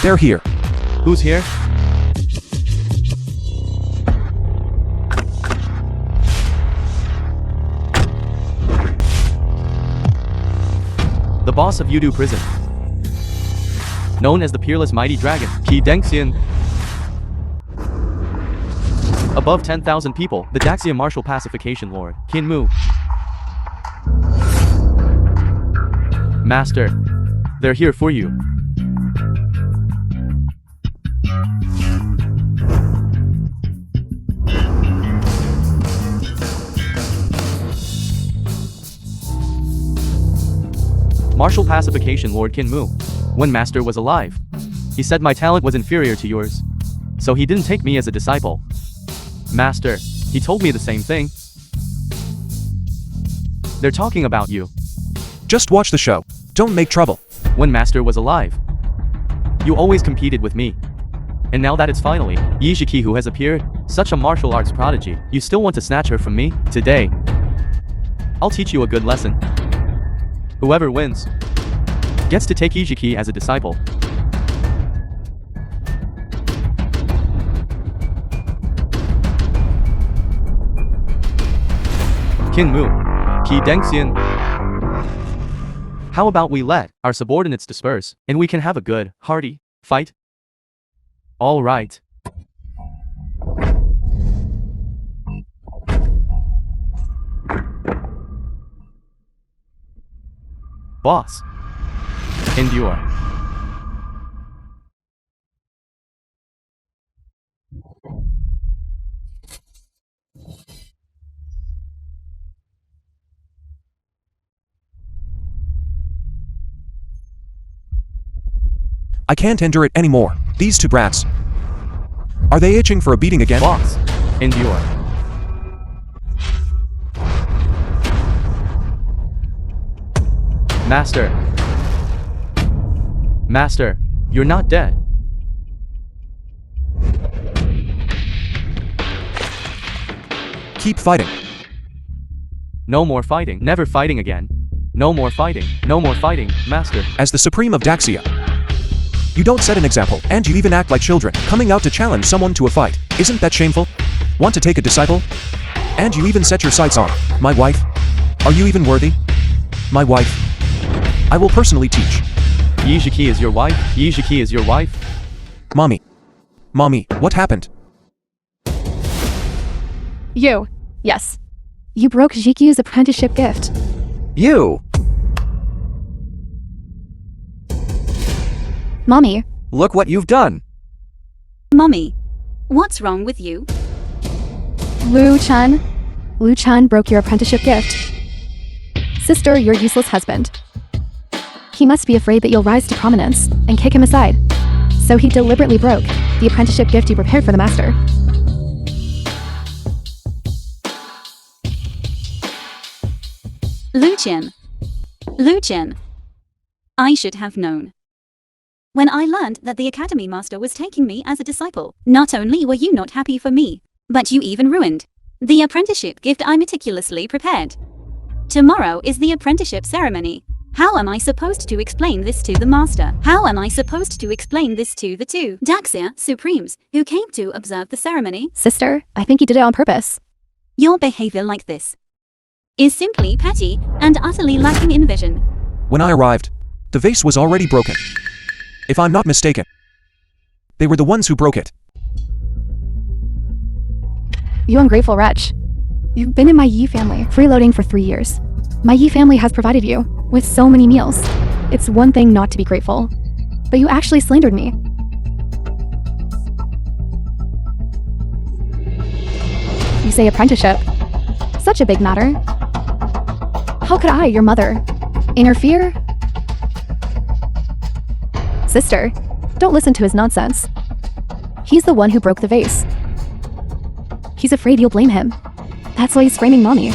They're here. Who's here? The boss of Yudu prison. Known as the peerless mighty dragon, Daxian. Above 10,000 people, the Daxia martial pacification lord, Qin Mu. Master, they're here for you. Martial pacification lord Qin Mu. When Master was alive, he said my talent was inferior to yours, so he didn't take me as a disciple. Master, he told me the same thing. They're talking about you. Just watch the show. Don't make trouble. When Master was alive, you always competed with me. And now that it's finally Yizhiki who has appeared, such a martial arts prodigy, you still want to snatch her from me? Today, I'll teach you a good lesson. Whoever wins gets to take Yizhiki as a disciple. Qin Mu, Daxian. How about we let our subordinates disperse, and we can have a good, hearty fight? All right. Boss. Endure. I can't endure it anymore. These two brats. Are they itching for a beating again? Boss. Endure. Master. Master, you're not dead. Keep fighting. No more fighting. Never fighting again. No more fighting. No more fighting, Master. As the Supreme of Daxia, you don't set an example, and you even act like children, coming out to challenge someone to a fight. Isn't that shameful? Want to take a disciple? And you even set your sights on my wife? Are you even worthy? My wife. I will personally teach. Yizhiki is your wife? Yizhiki is your wife? Mommy. Mommy, what happened? You. Yes. You broke Jikyu's apprenticeship gift. You! Mommy. Look what you've done! Mommy, what's wrong with you? Lu-chan. Lu-chan broke your apprenticeship gift. Sister, your useless husband. He must be afraid that you'll rise to prominence and kick him aside. So he deliberately broke the apprenticeship gift you prepared for the master. Luchin. I should have known. When I learned that the Academy Master was taking me as a disciple, not only were you not happy for me, but you even ruined the apprenticeship gift I meticulously prepared. Tomorrow is the apprenticeship ceremony. How am I supposed to explain this to the Master? How am I supposed to explain this to the two Daxia Supremes who came to observe the ceremony? Sister, I think you did it on purpose. Your behavior like this is simply petty and utterly lacking in vision. When I arrived, the vase was already broken. If I'm not mistaken, they were the ones who broke it. You ungrateful wretch. You've been in my Yi family, freeloading for 3 years. My Yi family has provided you with so many meals. It's one thing not to be grateful, but you actually slandered me. You say apprenticeship. Such a big matter. How could I, your mother, interfere? Sister, don't listen to his nonsense. He's the one who broke the vase. He's afraid you'll blame him. That's why he's framing Mommy.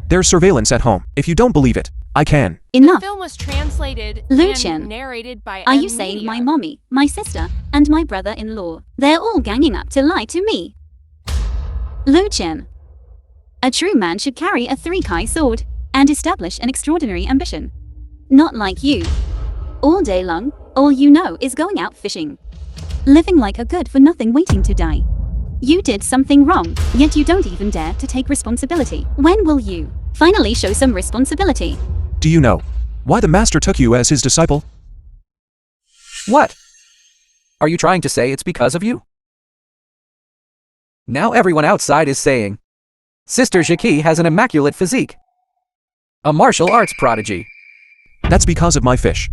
There's surveillance at home. If you don't believe it, I can. Enough. The film was translated Luchin, and narrated by Are you saying my mommy, my sister, and my brother-in-law, they're all ganging up to lie to me? Luchin. A true man should carry a 3-kai sword and establish an extraordinary ambition. Not like you. All day long, all you know is going out fishing. Living like a good-for-nothing waiting to die. You did something wrong, yet you don't even dare to take responsibility. When will you finally show some responsibility? Do you know why the master took you as his disciple? What? Are you trying to say it's because of you? Now everyone outside is saying, Sister Jackie has an immaculate physique. A martial arts prodigy. That's because of my fish.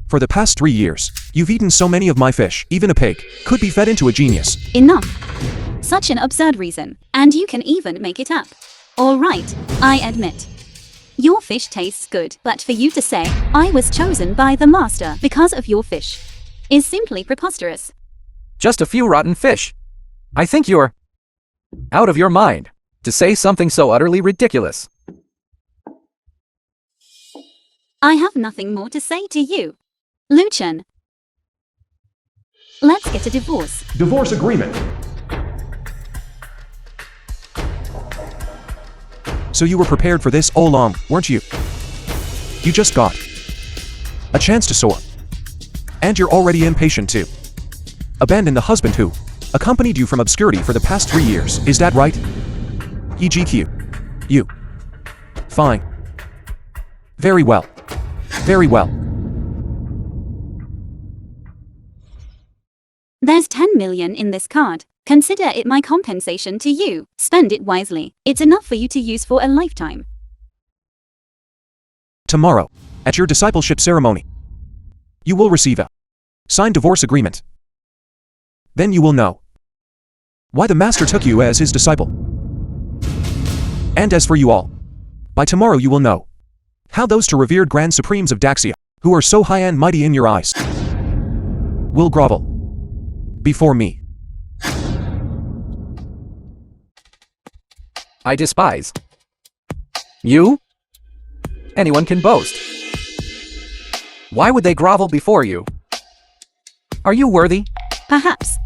For the past 3 years, you've eaten so many of my fish, even a pig could be fed into a genius. Enough. Such an absurd reason, and you can even make it up. All right, I admit. Your fish tastes good, but for you to say, I was chosen by the master because of your fish, is simply preposterous. Just a few rotten fish. I think you're out of your mind to say something so utterly ridiculous. I have nothing more to say to you. Lucien. Let's get a divorce. Divorce agreement. So you were prepared for this all along, weren't you? You just got a chance to soar. And you're already impatient to abandon the husband who accompanied you from obscurity for the past 3 years. Is that right? EGQ. You. Fine. Very well. Very well. There's 10 million in this card. Consider it my compensation to you. Spend it wisely. It's enough for you to use for a lifetime. Tomorrow, at your discipleship ceremony, you will receive a signed divorce agreement. Then you will know why the master took you as his disciple. And as for you all, by tomorrow you will know how those two revered Grand Supremes of Daxia, who are so high and mighty in your eyes, will grovel before me. I despise you. Anyone can boast. Why would they grovel before you? Are you worthy? Perhaps.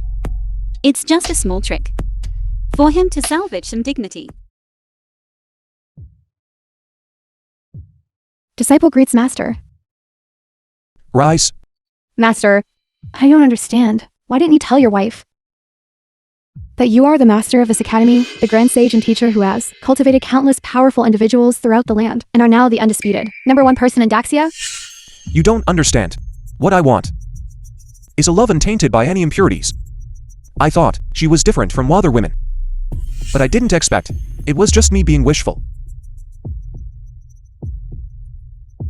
It's just a small trick for him to salvage some dignity. Disciple greets master. Rise. Master, I don't understand. Why didn't you tell your wife that you are the master of this academy, the grand sage and teacher who has cultivated countless powerful individuals throughout the land, and are now the undisputed #1 person in Daxia? You don't understand. What I want is a love untainted by any impurities. I thought she was different from other women, but I didn't expect it was just me being wishful.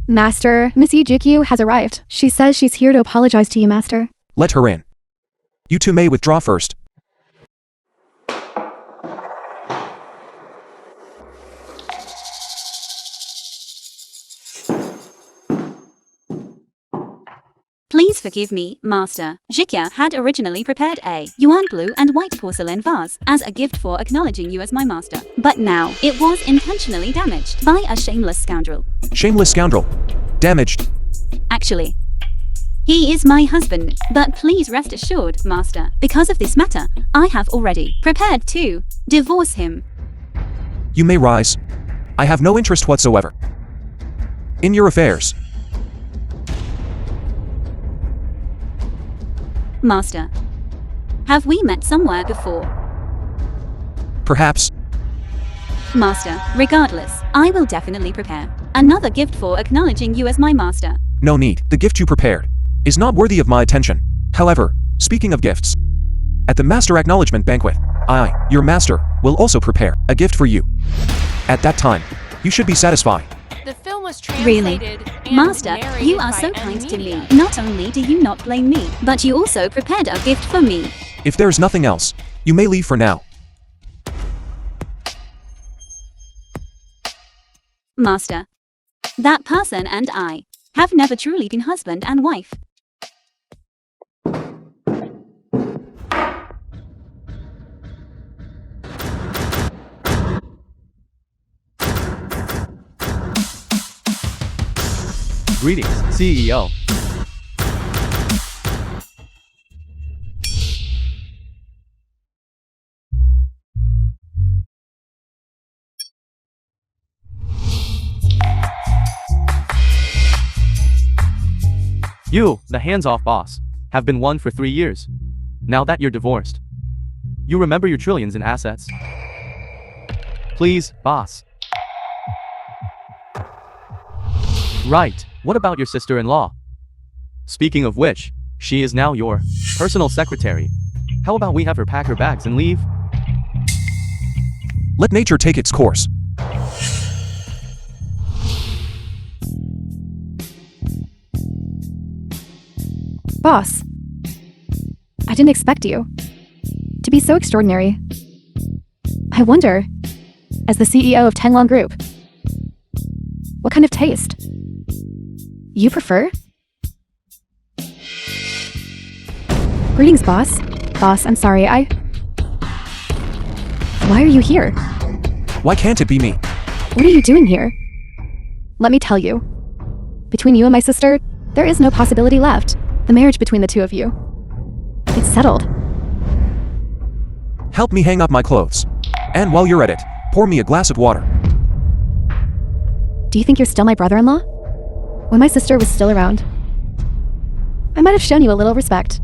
Master, Miss Ijikyu has arrived. She says she's here to apologize to you, Master. Let her in. You two may withdraw first. Please forgive me, Master. Jikia had originally prepared a yuan blue and white porcelain vase as a gift for acknowledging you as my master. But now, it was intentionally damaged by a shameless scoundrel. Shameless scoundrel. Damaged. Actually, he is my husband, but please rest assured, Master, because of this matter, I have already prepared to divorce him. You may rise. I have no interest whatsoever in your affairs. Master, have we met somewhere before? Perhaps. Master, regardless, I will definitely prepare another gift for acknowledging you as my master. No need. The gift you prepared is not worthy of my attention. However, speaking of gifts, at the master acknowledgement banquet, I, your master, will also prepare a gift for you. At that time, you should be satisfied. The film was Really? translated and Master, you narrated are by so kind to me. Media. Not only do you not blame me, but you also prepared a gift for me. If there's nothing else, you may leave for now. Master, that person and I have never truly been husband and wife. Greetings, CEO. You, the hands-off boss, have been one for 3 years. Now that you're divorced, you remember your trillions in assets. Please, boss. Right, what about your sister-in-law? Speaking of which, she is now your personal secretary. How about we have her pack her bags and leave? Let nature take its course. Boss, I didn't expect you to be so extraordinary. I wonder, as the CEO of Tenglong Group, what kind of taste you prefer? Greetings, boss. Boss, I'm sorry, Why are you here? Why can't it be me? What are you doing here? Let me tell you. Between you and my sister, there is no possibility left. The marriage between the two of you. It's settled. Help me hang up my clothes. And while you're at it, pour me a glass of water. Do you think you're still my brother-in-law? When my sister was still around, I might have shown you a little respect.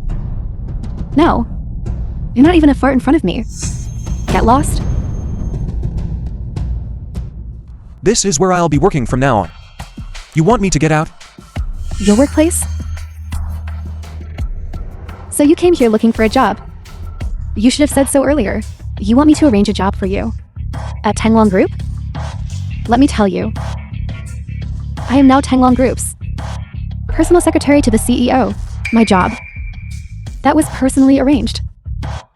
No. You're not even a fart in front of me. Get lost? This is where I'll be working from now on. You want me to get out? Your workplace? So you came here looking for a job. You should have said so earlier. You want me to arrange a job for you. At Tenglong Group? Let me tell you. I am now Tenglong Group's personal secretary to the CEO. My job. That was personally arranged.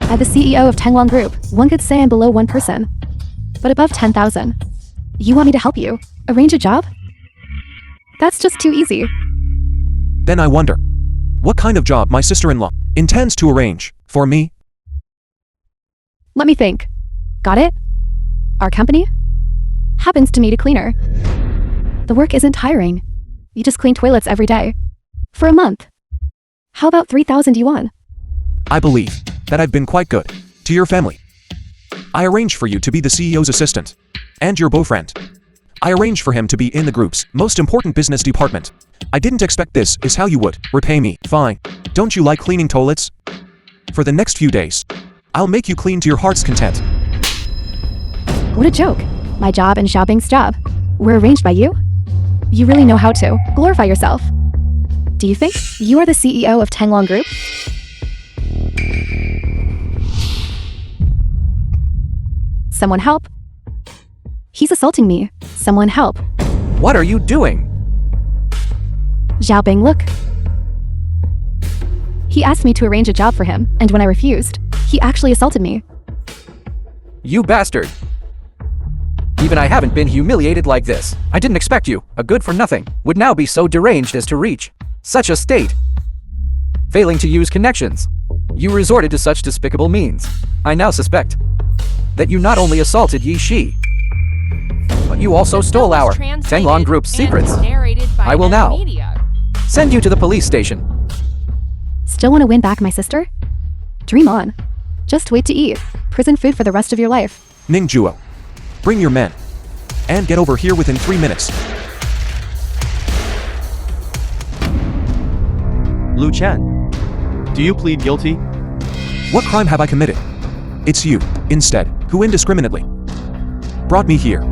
As the CEO of Tenglong Group, one could say I'm below one person. But above 10,000. You want me to help you arrange a job? That's just too easy. Then I wonder, what kind of job my sister-in-law intends to arrange for me? Let me think. Got it? Our company happens to need a cleaner. The work isn't tiring. You just clean toilets every day. For a month. How about 3,000 yuan? I believe that I've been quite good to your family. I arranged for you to be the CEO's assistant and your boyfriend. I arranged for him to be in the group's most important business department. I didn't expect this is how you would repay me. Fine. Don't you like cleaning toilets? For the next few days, I'll make you clean to your heart's content. What a joke. My job and Xiaobing's job were arranged by you? You really know how to glorify yourself. Do you think you are the CEO of Tenglong Group? Someone help. He's assaulting me. Someone help. What are you doing? Xiaobing, look. He asked me to arrange a job for him, and when I refused, he actually assaulted me. You bastard. Even I haven't been humiliated like this. I didn't expect you, a good-for-nothing, would now be so deranged as to reach such a state. Failing to use connections, you resorted to such despicable means. I now suspect that you not only assaulted Yi Shi, but you also stole our Tenglong Group's secrets. I will now send you to the police station. Still want to win back my sister? Dream on. Just wait to eat prison food for the rest of your life. Ning Juo, bring your men and get over here within 3 minutes. Lu Chen, do you plead guilty? What crime have I committed? It's you, instead, who indiscriminately brought me here.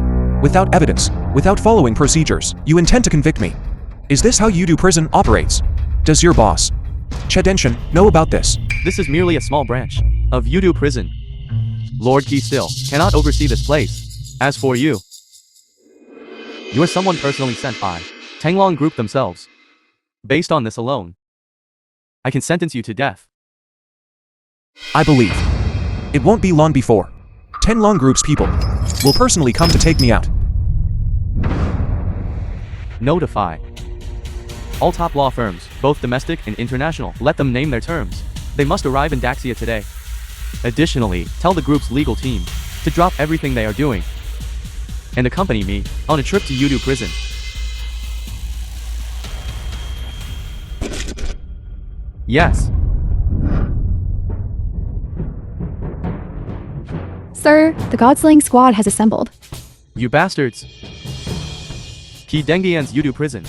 Without evidence, without following procedures, you intend to convict me. Is this how Yudu prison operates? Does your boss, Chedenshin, know about this? This is merely a small branch of Yudu prison. Lord Qi still cannot oversee this place. As for you, you are someone personally sent by Tenglong Group themselves. Based on this alone, I can sentence you to death. I believe it won't be long before Tenglong Group's people will personally come to take me out. Notify all top law firms, both domestic and international. Let them name their terms. They must arrive in Daxia today. Additionally, tell the group's legal team to drop everything they are doing and accompany me on a trip to Yudu prison. Yes. Sir, the God-slaying squad has assembled. You bastards. Qi Dengian's Yudu prison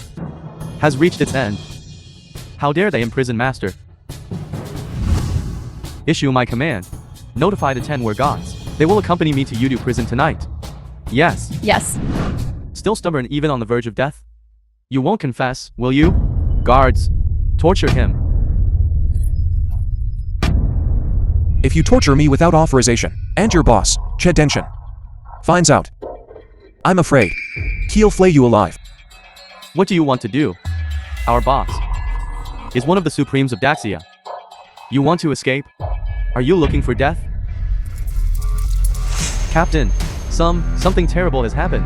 has reached its end. How dare they imprison Master? Issue my command. Notify the 10 war gods. They will accompany me to Yudu prison tonight. Yes. Yes. Still stubborn even on the verge of death? You won't confess, will you? Guards, torture him. If you torture me without authorization, and your boss, Chedenshin, finds out, I'm afraid he'll flay you alive. What do you want to do? Our boss is one of the supremes of Daxia. You want to escape? Are you looking for death? Captain, something terrible has happened.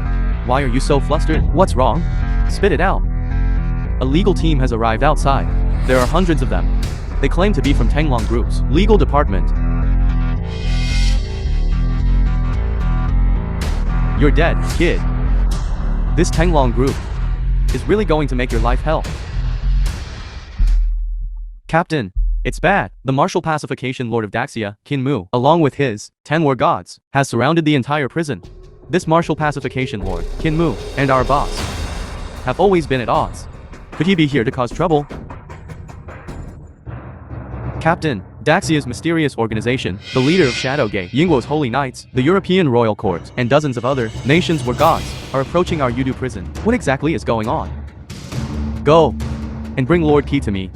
Why are you so flustered? What's wrong? Spit it out. A legal team has arrived outside. There are hundreds of them. They claim to be from Tanglong Group's legal department. You're dead, kid. This Tanglong Group is really going to make your life hell. Captain, it's bad. The martial pacification lord of Daxia, Qin Mu, along with his 10 war gods, has surrounded the entire prison. This martial pacification lord, Qin Mu, and our boss have always been at odds. Could he be here to cause trouble? Captain, Daxia's mysterious organization, the leader of Shadowgate, Yingguo's Holy Knights, the European Royal Court, and dozens of other nations war gods are approaching our Yudu prison. What exactly is going on? Go and bring Lord Qi to me.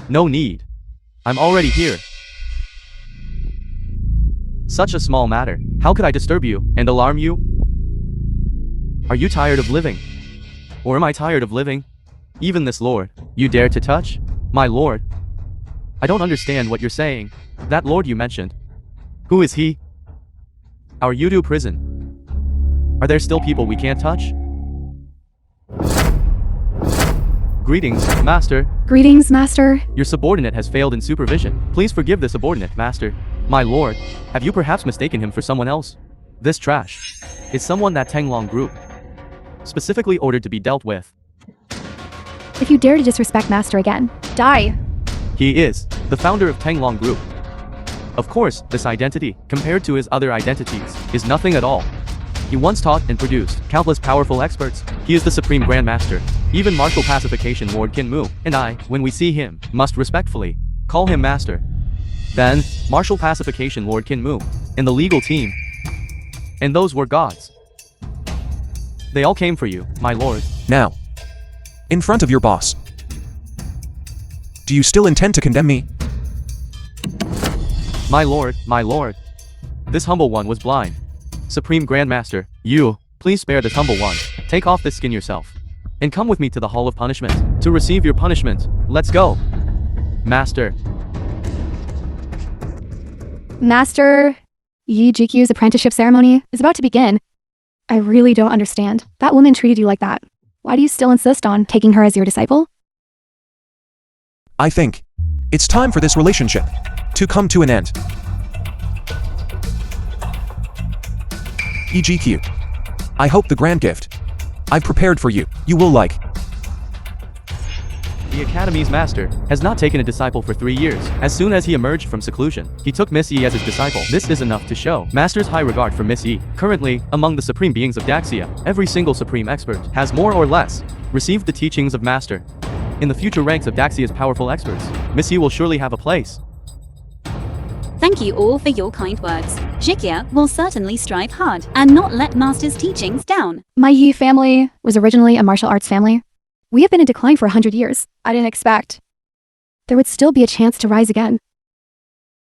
No need. I'm already here. Such a small matter. How could I disturb you and alarm you? Are you tired of living? Or am I tired of living? Even this lord, you dare to touch? My lord? I don't understand what you're saying. That lord you mentioned. Who is he? Our Yudu prison. Are there still people we can't touch? Greetings, Master. Greetings, Master. Your subordinate has failed in supervision. Please forgive the subordinate, Master. My lord, have you perhaps mistaken him for someone else? This trash is someone that Tanglong Group specifically ordered to be dealt with. If you dare to disrespect Master again, die. He is the founder of Tanglong Group. Of course, this identity, compared to his other identities, is nothing at all. He once taught and produced countless powerful experts. He is the Supreme Grandmaster. Even martial pacification Lord Qin Mu and I, when we see him, must respectfully call him Master. Then, martial pacification Lord Qin Mu and the legal team. And those were gods. They all came for you, my lord. Now, in front of your boss. Do you still intend to condemn me? My lord, this humble one was blind. Supreme Grandmaster, you, please spare this humble one. Take off this skin yourself. And come with me to the Hall of Punishment, to receive your punishment. Let's go. Master. Master, Yi GQ's apprenticeship ceremony is about to begin. I really don't understand. That woman treated you like that. Why do you still insist on taking her as your disciple? I think it's time for this relationship to come to an end. EGQ. I hope the grand gift I've prepared for you, you will like. The Academy's master has not taken a disciple for 3 years. As soon as he emerged from seclusion, he took Miss Yi as his disciple. This is enough to show Master's high regard for Miss Yi. Currently, among the supreme beings of Daxia, every single supreme expert has more or less received the teachings of Master. In the future ranks of Daxia's powerful experts, Miss Yi will surely have a place. Thank you all for your kind words. Jikia will certainly strive hard and not let Master's teachings down. My Yi family was originally a martial arts family. We have been in decline for 100 years. I didn't expect there would still be a chance to rise again.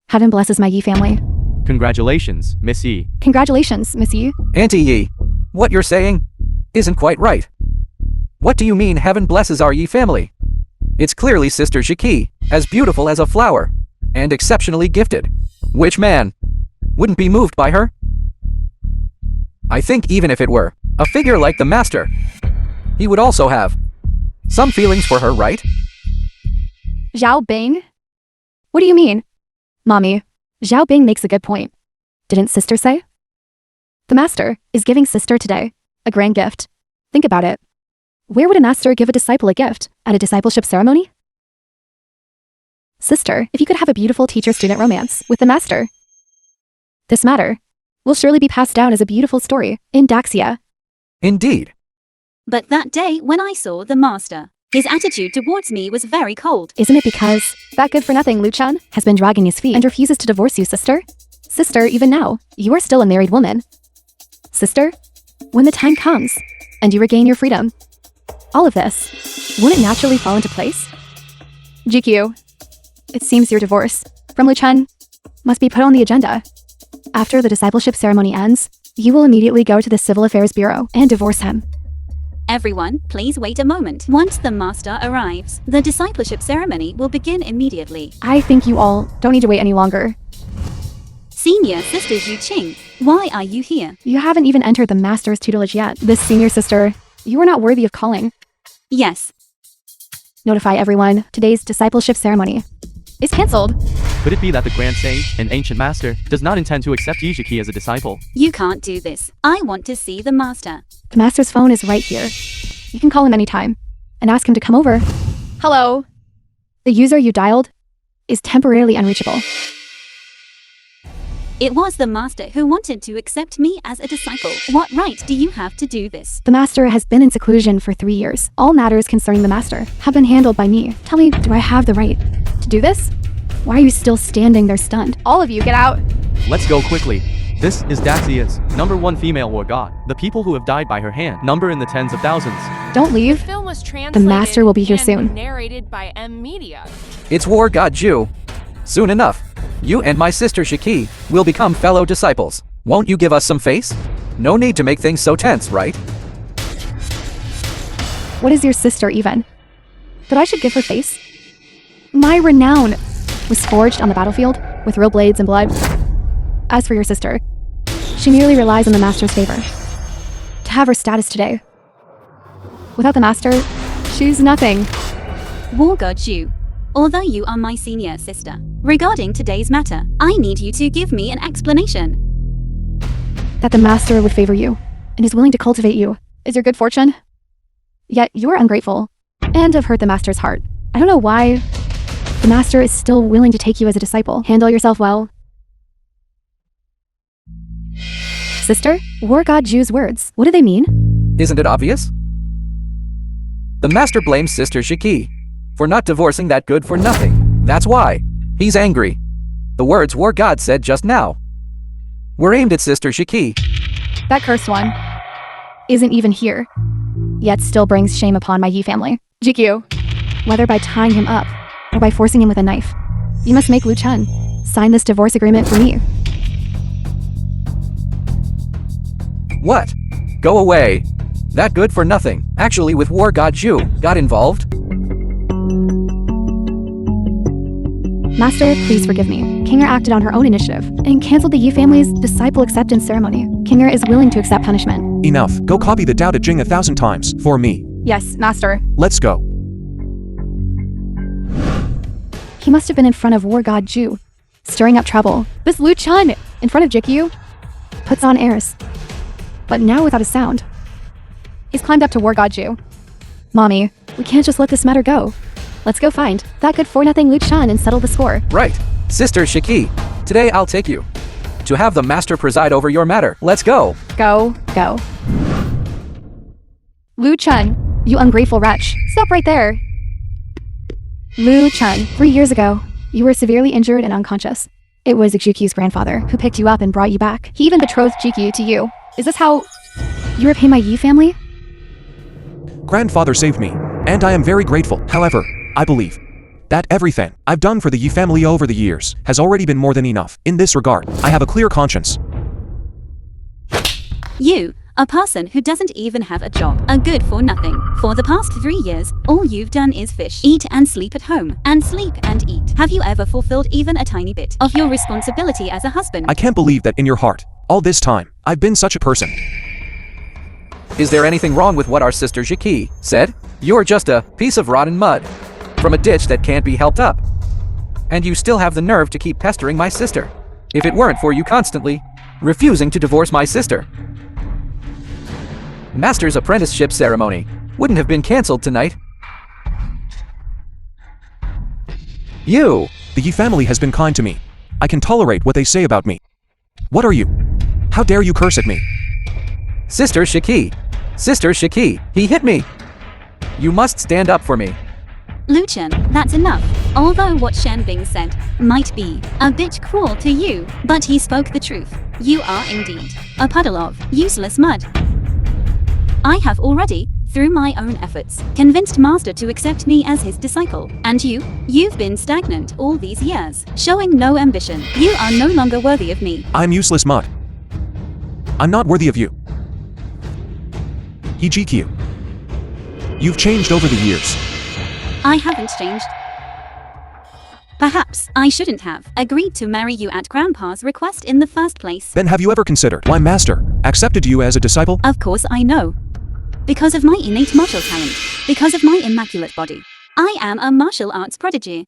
Heaven blesses my Yi family. Congratulations, Miss Yi. Congratulations, Miss Yi. Auntie Yi, what you're saying isn't quite right. What do you mean heaven blesses our Yi family? It's clearly Sister Shiki, as beautiful as a flower, and exceptionally gifted. Which man wouldn't be moved by her? I think even if it were a figure like the Master, he would also have some feelings for her, right? Zhao Bing? What do you mean? Mommy, Zhao Bing makes a good point. Didn't Sister say? The Master is giving Sister today a grand gift. Think about it. Where would a master give a disciple a gift? At a discipleship ceremony? Sister, if you could have a beautiful teacher-student romance with the Master, this matter will surely be passed down as a beautiful story in Daxia. Indeed. But that day when I saw the Master His attitude towards me was very cold. Isn't it because that good-for-nothing Luchan has been dragging his feet and refuses to divorce you, sister? Sister, even now, you are still a married woman. Sister, when the time comes and you regain your freedom, all of this, won't it naturally fall into place? GQ, it seems your divorce from Luchan must be put on the agenda. After the discipleship ceremony ends, you will immediately go to the Civil Affairs Bureau and divorce him. Everyone, please wait a moment. Once the master arrives, the discipleship ceremony will begin immediately. I think you all don't need to wait any longer. Senior Sister Yu Qing, why are you here? You haven't even entered the master's tutelage yet. This senior sister, you are not worthy of calling. Yes. Notify everyone, today's discipleship ceremony is cancelled. Could it be that the Grand Sage, an ancient master, does not intend to accept Yizhiki as a disciple? You can't do this. I want to see the master. The master's phone is right here. You can call him anytime and ask him to come over. Hello. The user you dialed is temporarily unreachable. It was the master who wanted to accept me as a disciple. What right do you have to do this? The master has been in seclusion for 3 years. All matters concerning the master have been handled by me. Tell me, do I have the right to do this? Why are you still standing there stunned? All of you, get out. Let's go quickly. This is Daxia's #1 female war god. The people who have died by her hand number in the tens of thousands. Don't leave. Film was translated master will be here and soon. narrated by M Media. It's War God Ju. Soon enough, you and my sister Shiki will become fellow disciples. Won't you give us some face? No need to make things so tense, right? What is your sister even? That I should give her face? My renown was forged on the battlefield with real blades and blood. As for your sister, she merely relies on the master's favor to have her status today. Without the master, she's nothing. War God Yu, although you are my senior sister, regarding today's matter, I need you to give me an explanation. That the master would favor you and is willing to cultivate you is your good fortune. Yet you are ungrateful and have hurt the master's heart. I don't know why the master is still willing to take you as a disciple. Handle yourself well. Sister, War God Ju's words, what do they mean? Isn't it obvious? The master blames Sister Shiki for not divorcing that good for nothing. That's why he's angry. The words War God said just now were aimed at Sister Shiki. That cursed one isn't even here, yet still brings shame upon my Yi family. GQ, whether by tying him up or by forcing him with a knife, you must make Lu Chen sign this divorce agreement for me. What? Go away. That good for nothing, actually with War God Ju, got involved? Master, please forgive me. Kinger acted on her own initiative and canceled the Yi family's disciple acceptance ceremony. Kinger is willing to accept punishment. Enough. Go copy the doubted Jing 1,000 times, for me. Yes, Master. Let's go. He must have been in front of War God Ju, stirring up trouble. This Lu Chun, in front of Jikyu, puts on airs, but now without a sound. He's climbed up to War God Ju. Mommy, we can't just let this matter go. Let's go find that good for nothing Lu Chun and settle the score. Right. Sister Shiki, today I'll take you to have the master preside over your matter. Let's go. Go, go. Lu Chun, you ungrateful wretch. Stop right there. Lu Chun, 3 years ago, you were severely injured and unconscious. It was Jikyu's grandfather who picked you up and brought you back. He even betrothed Jikyu to you. Is this how you repay my Yi family? Grandfather saved me, and I am very grateful. However, I believe that everything I've done for the Yi family over the years has already been more than enough. In this regard, I have a clear conscience. You, a person who doesn't even have a job, are good for nothing. For the past 3 years, all you've done is fish, eat and sleep at home, and sleep and eat. Have you ever fulfilled even a tiny bit of your responsibility as a husband? I can't believe that in your heart, all this time, I've been such a person. Is there anything wrong with what our sister Jiki said? You're just a piece of rotten mud from a ditch that can't be helped up. And you still have the nerve to keep pestering my sister. If it weren't for you constantly refusing to divorce my sister, Master's apprenticeship ceremony wouldn't have been cancelled tonight. You! The Yi family has been kind to me. I can tolerate what they say about me. What are you? How dare you curse at me? Sister Shiki! Sister Shiki! He hit me! You must stand up for me. Lu Chen, that's enough. Although what Shen Bing said might be a bit cruel to you, but he spoke the truth. You are indeed a puddle of useless mud. I have already, through my own efforts, convinced Master to accept me as his disciple. And you've been stagnant all these years, showing no ambition. You are no longer worthy of me. I'm useless mud. I'm not worthy of you. EGQ. You've changed over the years. I haven't changed. Perhaps I shouldn't have agreed to marry you at Grandpa's request in the first place. Then have you ever considered why Master accepted you as a disciple? Of course I know. Because of my innate martial talent. Because of my immaculate body. I am a martial arts prodigy.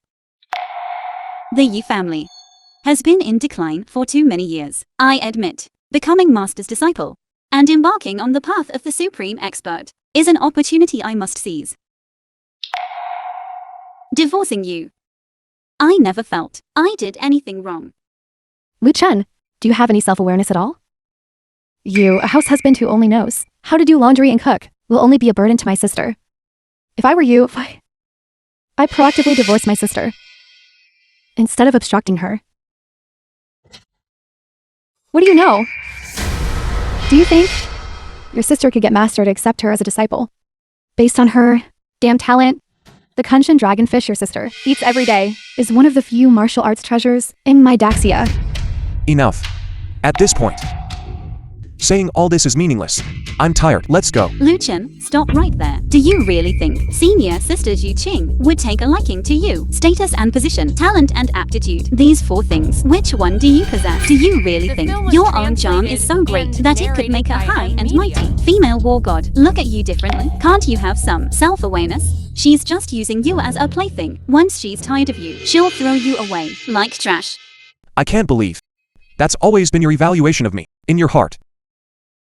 The Yi family has been in decline for too many years. I admit, becoming Master's disciple and embarking on the path of the supreme expert is an opportunity I must seize. Divorcing you. I never felt I did anything wrong. Lu Chen, do you have any self-awareness at all? You, a house husband who only knows how to do laundry and cook, will only be a burden to my sister. If I were you, I'd proactively divorce my sister instead of obstructing her. What do you know? Do you think your sister could get Master to accept her as a disciple based on her damn talent? The Kunshin dragonfish your sister eats every day is one of the few martial arts treasures in my Daxia. Enough. At this point, saying all this is meaningless. I'm tired. Let's go. Lu Chen, stop right there. Do you really think senior sister Yu Qing would take a liking to you? Status and position, talent and aptitude. These 4 things. Which one do you possess? Do you really The think film was your own charm is so great translated that and it could make a narrated by high and Media. mighty female war god look at you differently? Can't you have some self-awareness? She's just using you as a plaything. Once she's tired of you, she'll throw you away like trash. I can't believe. That's always been your evaluation of me. In your heart.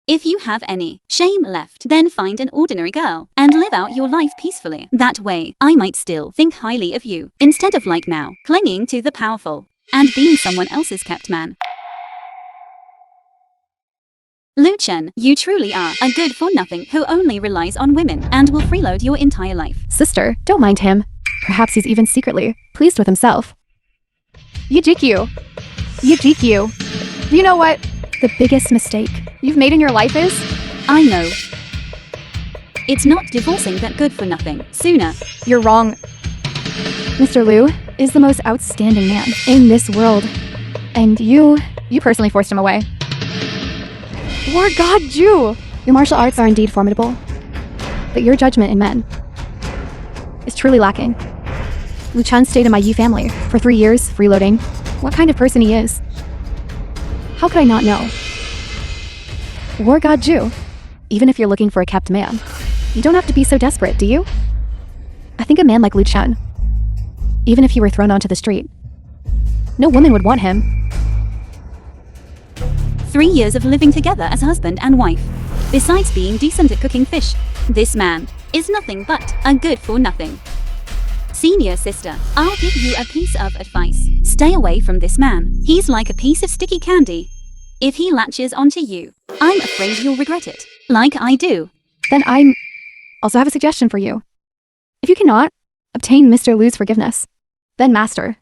If you have any shame left, then find an ordinary girl and live out your life peacefully. That way, I might still think highly of you, instead of like now, clinging to the powerful and being someone else's kept man. Lu Chen, you truly are a good-for-nothing who only relies on women and will freeload your entire life. Sister, don't mind him. Perhaps he's even secretly pleased with himself. Yujikyu. You know what the biggest mistake you've made in your life is? I know. It's not divorcing that good-for-nothing. Sooner. You're wrong. Mr. Liu is the most outstanding man in this world. And you personally forced him away. War God Ju! Your martial arts are indeed formidable, but your judgment in men is truly lacking. Lu Chen stayed in my Yi family for 3 years, freeloading. What kind of person he is? How could I not know? War God Ju, even if you're looking for a kept man, you don't have to be so desperate, do you? I think a man like Lu Chen, even if he were thrown onto the street, no woman would want him. 3 years of living together as husband and wife. Besides being decent at cooking fish, this man is nothing but a good-for-nothing. Senior sister, I'll give you a piece of advice. Stay away from this man. He's like a piece of sticky candy. If he latches onto you, I'm afraid you'll regret it, like I do. Then I also have a suggestion for you. If you cannot obtain Mr. Liu's forgiveness, then Master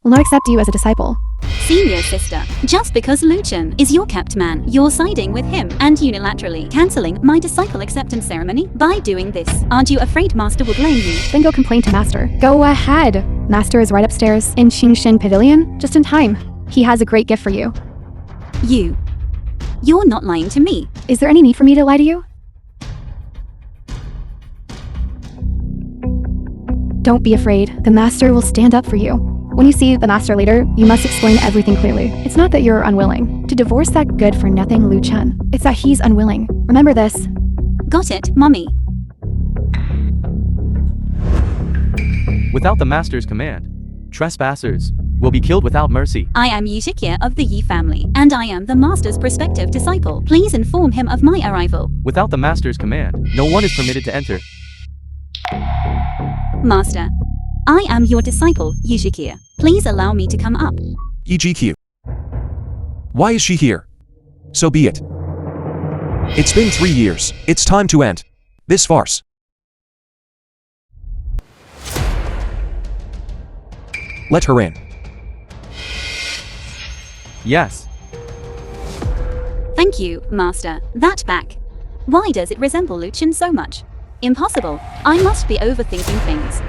will not accept you as a disciple. Senior sister, just because Lu Chen is your kept man, you're siding with him and unilaterally cancelling my disciple acceptance ceremony. By doing this, aren't you afraid Master will blame you? Then go complain to Master. Go ahead. Master is right upstairs in Qingshin Pavilion, just in time. He has a great gift for you. You're not lying to me. Is there any need for me to lie to you? Don't be afraid. The Master will stand up for you. When you see the Master later, you must explain everything clearly. It's not that you're unwilling to divorce that good-for-nothing Lu Chen. It's that he's unwilling. Remember this. Got it, Mommy. Without the Master's command, trespassers will be killed without mercy. I am Yushikia of the Yi family, and I am the Master's prospective disciple. Please inform him of my arrival. Without the Master's command, no one is permitted to enter. Master, I am your disciple, Yushikia. Please allow me to come up. EGQ. Why is she here? So be it. It's been 3 years. It's time to end this farce. Let her in. Yes. Thank you, Master. That back. Why does it resemble Luchin so much? Impossible. I must be overthinking things.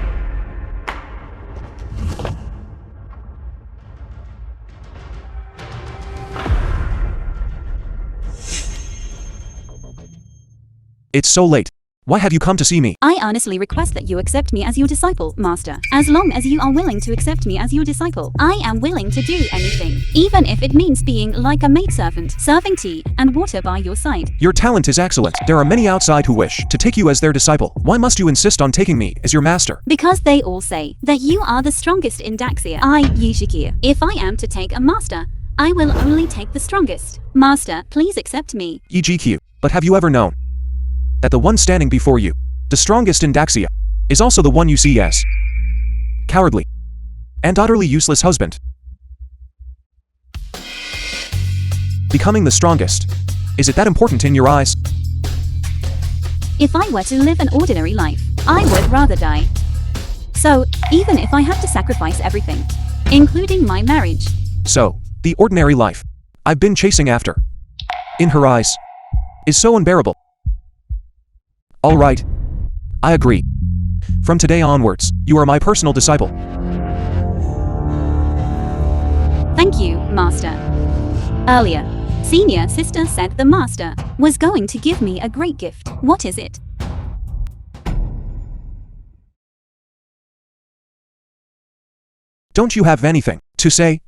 It's so late. Why have you come to see me? I earnestly request that you accept me as your disciple, Master. As long as you are willing to accept me as your disciple, I am willing to do anything, even if it means being like a maidservant, serving tea and water by your side. Your talent is excellent. There are many outside who wish to take you as their disciple. Why must you insist on taking me as your master? Because they all say that you are the strongest in Daxia. Yushikia. If I am to take a master, I will only take the strongest. Master, please accept me. EGQ. But have you ever known that the one standing before you, the strongest in Daxia, is also the one you see as cowardly and utterly useless husband? Becoming the strongest, is it that important in your eyes? If I were to live an ordinary life, I would rather die. So, even if I have to sacrifice everything, including my marriage. So, the ordinary life I've been chasing after, in her eyes, is so unbearable. All right. I agree. From today onwards, you are my personal disciple. Thank you, Master. Earlier, Senior Sister said the Master was going to give me a great gift. What is it? Don't you have anything to say?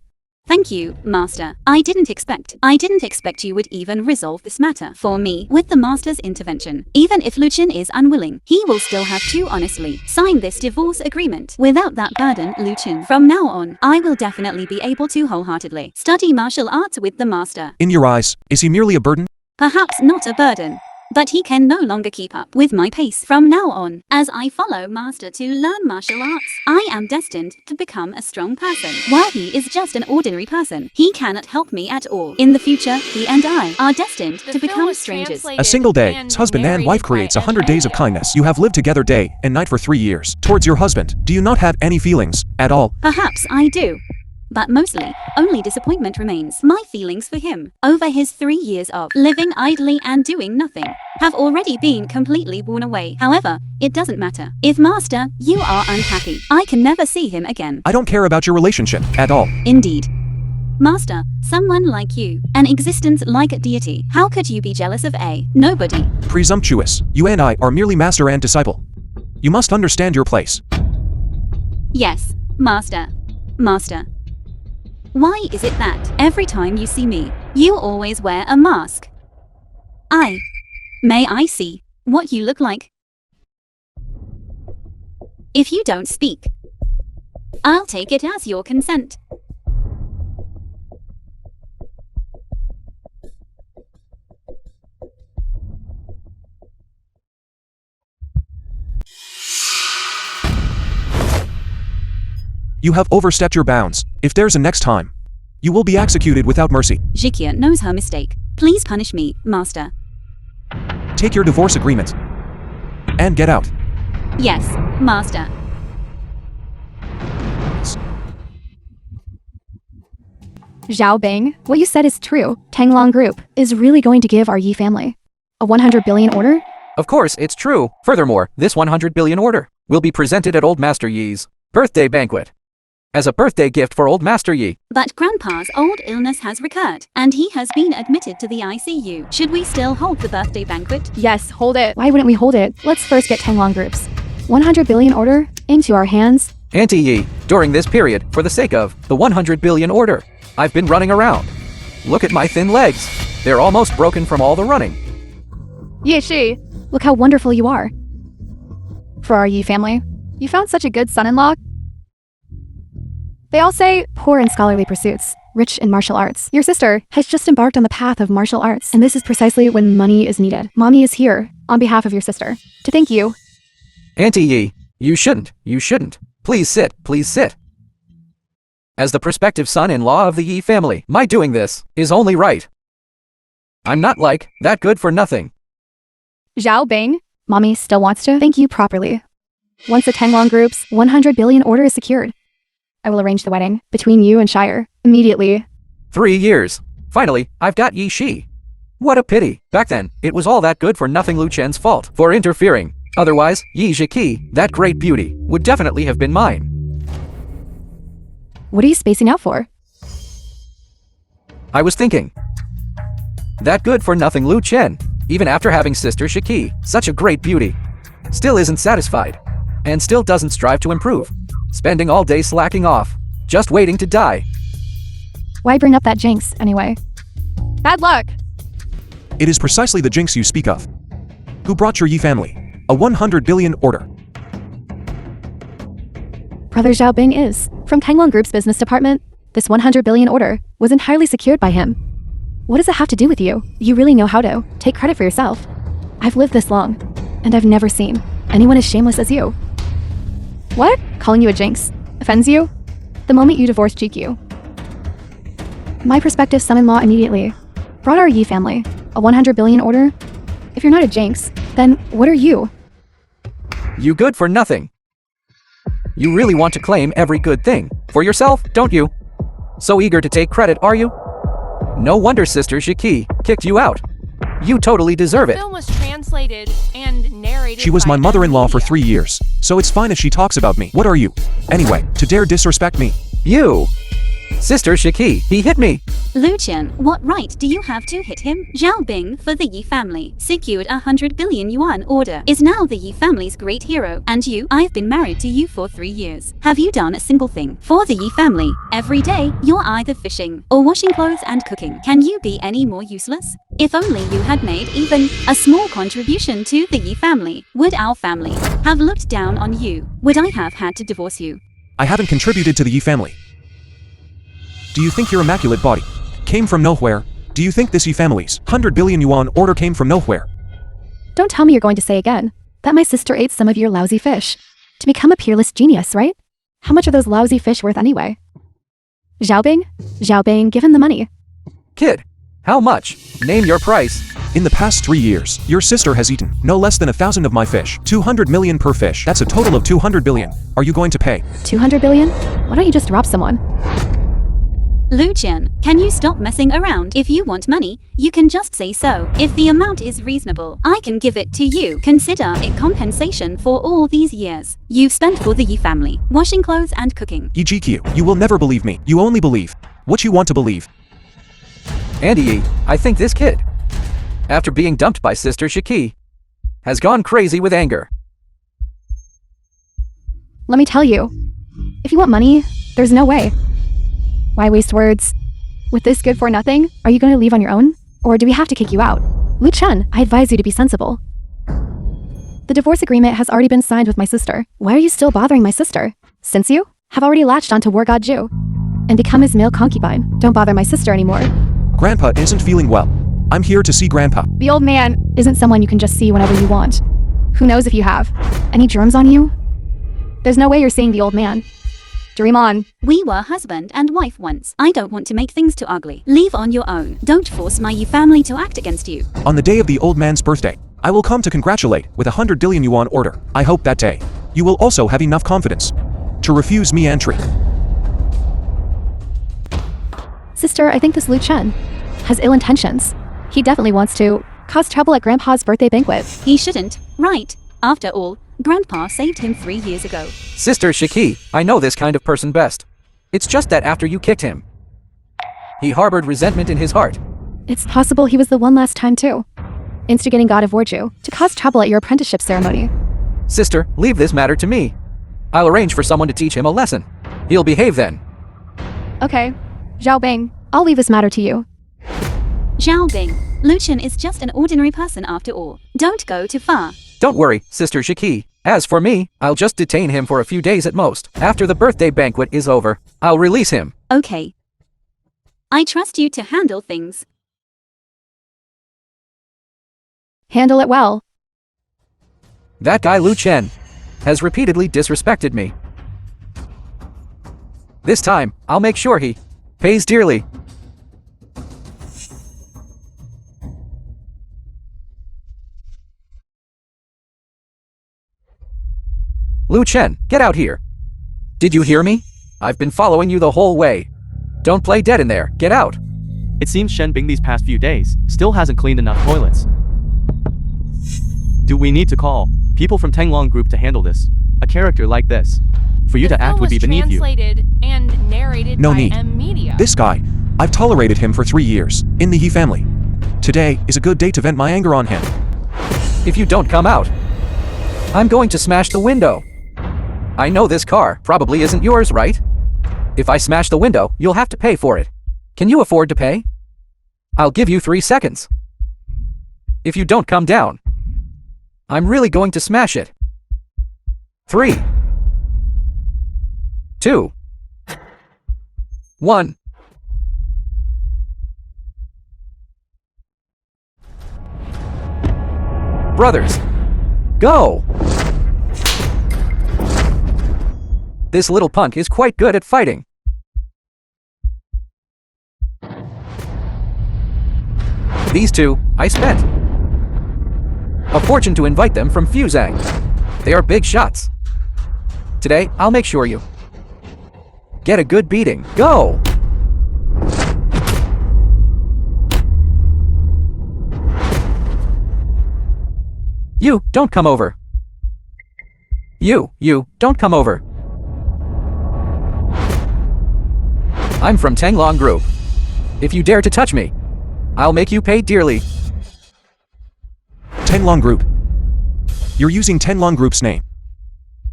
Thank you, Master. I didn't expect you would even resolve this matter for me with the Master's intervention. Even if Luchin is unwilling, he will still have to honestly sign this divorce agreement. Without that burden, Luchin, from now on, I will definitely be able to wholeheartedly study martial arts with the Master. In your eyes, is he merely a burden? Perhaps not a burden, but he can no longer keep up with my pace from now on. As I follow Master to learn martial arts, I am destined to become a strong person. While he is just an ordinary person, he cannot help me at all. In the future, he and I are destined to become strangers. A single day, husband and wife creates 100 days of kindness. You have lived together day and night for 3 years. Towards your husband, do you not have any feelings at all? Perhaps I do. But mostly, only disappointment remains. My feelings for him, over his 3 years of living idly and doing nothing, have already been completely worn away. However, it doesn't matter. If Master, you are unhappy, I can never see him again. I don't care about your relationship at all. Indeed. Master, someone like you, an existence like a deity, how could you be jealous of a nobody? Presumptuous. You and I are merely master and disciple. You must understand your place. Yes, Master. Master. Why is it that every time you see me, you always wear a mask? May I see what you look like? If you don't speak, I'll take it as your consent. You have overstepped your bounds. If there's a next time, you will be executed without mercy. Jikia knows her mistake. Please punish me, Master. Take your divorce agreement and get out. Yes, Master. Zhao Bing, what you said is true. Tanglong Group is really going to give our Yi family a 100 billion order? Of course, it's true. Furthermore, this 100 billion order will be presented at Old Master Yi's birthday banquet as a birthday gift for Old Master Yi. But Grandpa's old illness has recurred, and he has been admitted to the ICU. Should we still hold the birthday banquet? Yes, hold it. Why wouldn't we hold it? Let's first get Tanglong Group's 100 billion order into our hands. Auntie Yi, during this period, for the sake of the 100 billion order, I've been running around. Look at my thin legs. They're almost broken from all the running. Shi, look how wonderful you are. For our Yi family, you found such a good son-in-law. They all say poor in scholarly pursuits, rich in martial arts. Your sister has just embarked on the path of martial arts, and this is precisely when money is needed. Mommy is here, on behalf of your sister, to thank you. Auntie Yi, you shouldn't. Please sit. As the prospective son-in-law of the Yi family, my doing this is only right. I'm not like that good for nothing. Zhao Bing, Mommy still wants to thank you properly. Once the Tanglong Group's 100 billion order is secured, I will arrange the wedding between you and Shire immediately. 3 years. Finally, I've got Yi Shi. What a pity. Back then, it was all that good for nothing Lu Chen's fault for interfering. Otherwise, Yi Zhiki, that great beauty, would definitely have been mine. What are you spacing out for? I was thinking. That good for nothing Lu Chen, even after having sister Shiki, such a great beauty, still isn't satisfied, and still doesn't strive to improve, spending all day slacking off, just waiting to die. Why bring up that jinx, anyway? Bad luck! It is precisely the jinx you speak of. Who brought your Yi family a 100 billion order? Brother Zhao Bing is, from Kenglong Group's business department. This 100 billion order was entirely secured by him. What does it have to do with you? You really know how to take credit for yourself. I've lived this long, and I've never seen anyone as shameless as you. What? Calling you a jinx offends you? The moment you divorced GQ. My prospective son-in-law immediately brought our Yi family a 100 billion order. If you're not a jinx, then what are you? You good for nothing. You really want to claim every good thing for yourself, don't you? So eager to take credit, are you? No wonder Sister Shiki kicked you out. You totally deserve The it. film was translated and narrated. She was by my mother-in-law for Media. 3 years, so it's fine if she talks about me. What are you, anyway, to dare disrespect me? You! Sister Shiki, he hit me! Lu Chen, what right do you have to hit him? Zhao Bing for the Yi family secured 100 billion yuan order, is now the Yi family's great hero. And you, I've been married to you for 3 years. Have you done a single thing for the Yi family? Every day, you're either fishing or washing clothes and cooking. Can you be any more useless? If only you had made even a small contribution to the Yi family, would our family have looked down on you? Would I have had to divorce you? I haven't contributed to the Yi family. Do you think your immaculate body came from nowhere? Do you think this Yi family's 100 billion yuan order came from nowhere? Don't tell me you're going to say again that my sister ate some of your lousy fish to become a peerless genius, right? How much are those lousy fish worth anyway? Zhao Bing, give him the money. Kid, how much? Name your price. In the past 3 years, your sister has eaten no less than 1,000 of my fish. 200 million per fish. That's a total of 200 billion. Are you going to pay? 200 billion? Why don't you just rob someone? Lu Chen, can you stop messing around? If you want money, you can just say so. If the amount is reasonable, I can give it to you. Consider it compensation for all these years you've spent for the Yi family, washing clothes and cooking. EGQ, you will never believe me. You only believe what you want to believe. Andy, I think this kid, after being dumped by Sister Shiki, has gone crazy with anger. Let me tell you, if you want money, there's no way. Why waste words? With this good for nothing, are you going to leave on your own? Or do we have to kick you out? Lu Chen, I advise you to be sensible. The divorce agreement has already been signed with my sister. Why are you still bothering my sister? Since you have already latched onto War God Zhu and become his male concubine, don't bother my sister anymore. Grandpa isn't feeling well. I'm here to see Grandpa. The old man isn't someone you can just see whenever you want. Who knows if you have any germs on you? There's no way you're seeing the old man. Dream on. We were husband and wife once. I don't want to make things too ugly. Leave on your own. Don't force my Yi family to act against you. On the day of the old man's birthday, I will come to congratulate with 100 billion yuan order. I hope that day, you will also have enough confidence to refuse me entry. Sister, I think this Lu Chen has ill intentions. He definitely wants to cause trouble at Grandpa's birthday banquet. He shouldn't, right? After all, Grandpa saved him 3 years ago. Sister Shiki, I know this kind of person best. It's just that after you kicked him, he harbored resentment in his heart. It's possible he was the one last time too, instigating God of Warju to cause trouble at your apprenticeship ceremony. Sister, leave this matter to me. I'll arrange for someone to teach him a lesson. He'll behave then. Okay, Zhao Bing, I'll leave this matter to you. Zhao Bing, Lu Chen is just an ordinary person after all. Don't go too far. Don't worry, Sister Shiki. As for me, I'll just detain him for a few days at most. After the birthday banquet is over, I'll release him. Okay. I trust you to handle things. Handle it well. That guy Lu Chen has repeatedly disrespected me. This time, I'll make sure he pays dearly. Lu Chen, get out here. Did you hear me? I've been following you the whole way. Don't play dead in there. Get out. It seems Shen Bing these past few days still hasn't cleaned enough toilets. Do we need to call people from Tenglong Group to handle this? A character like this, for you The to act film would be was beneath you. translated and narrated No by need. M Media. This guy, I've tolerated him for 3 years, in the He family. Today is a good day to vent my anger on him. If you don't come out, I'm going to smash the window. I know this car probably isn't yours, right? If I smash the window, you'll have to pay for it. Can you afford to pay? I'll give you 3 seconds. If you don't come down, I'm really going to smash it. 3, 2, 1. Brothers, go! This little punk is quite good at fighting. These two, I spent a fortune to invite them from Fuzang. They are big shots. Today, I'll make sure you get a good beating. Go! You, don't come over. You, don't come over. I'm from Tenglong Group. If you dare to touch me, I'll make you pay dearly. Tenglong Group. You're using Tenglong Group's name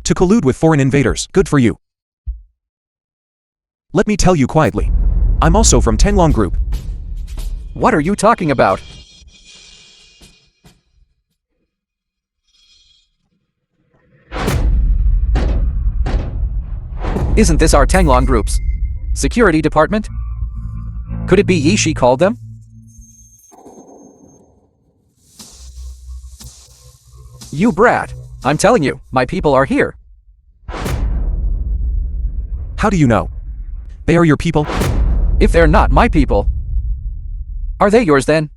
to collude with foreign invaders. Good for you. Let me tell you quietly. I'm also from Tenglong Group. What are you talking about? Isn't this our Tenglong Group's security department? Could it be Yishi called them? You brat! I'm telling you, my people are here. How do you know? They are your people? If they're not my people, are they yours then?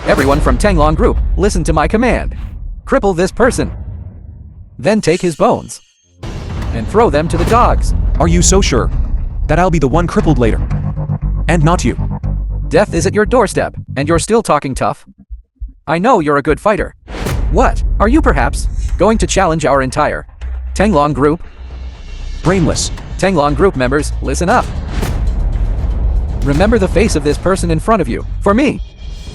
Everyone from Tenglong Group, listen to my command. Cripple this person. Then take his bones and throw them to the dogs. Are you so sure that I'll be the one crippled later? And not you. Death is at your doorstep, and you're still talking tough. I know you're a good fighter. What? Are you perhaps going to challenge our entire Tenglong Group? Brainless. Tenglong Group members, listen up. Remember the face of this person in front of you, for me.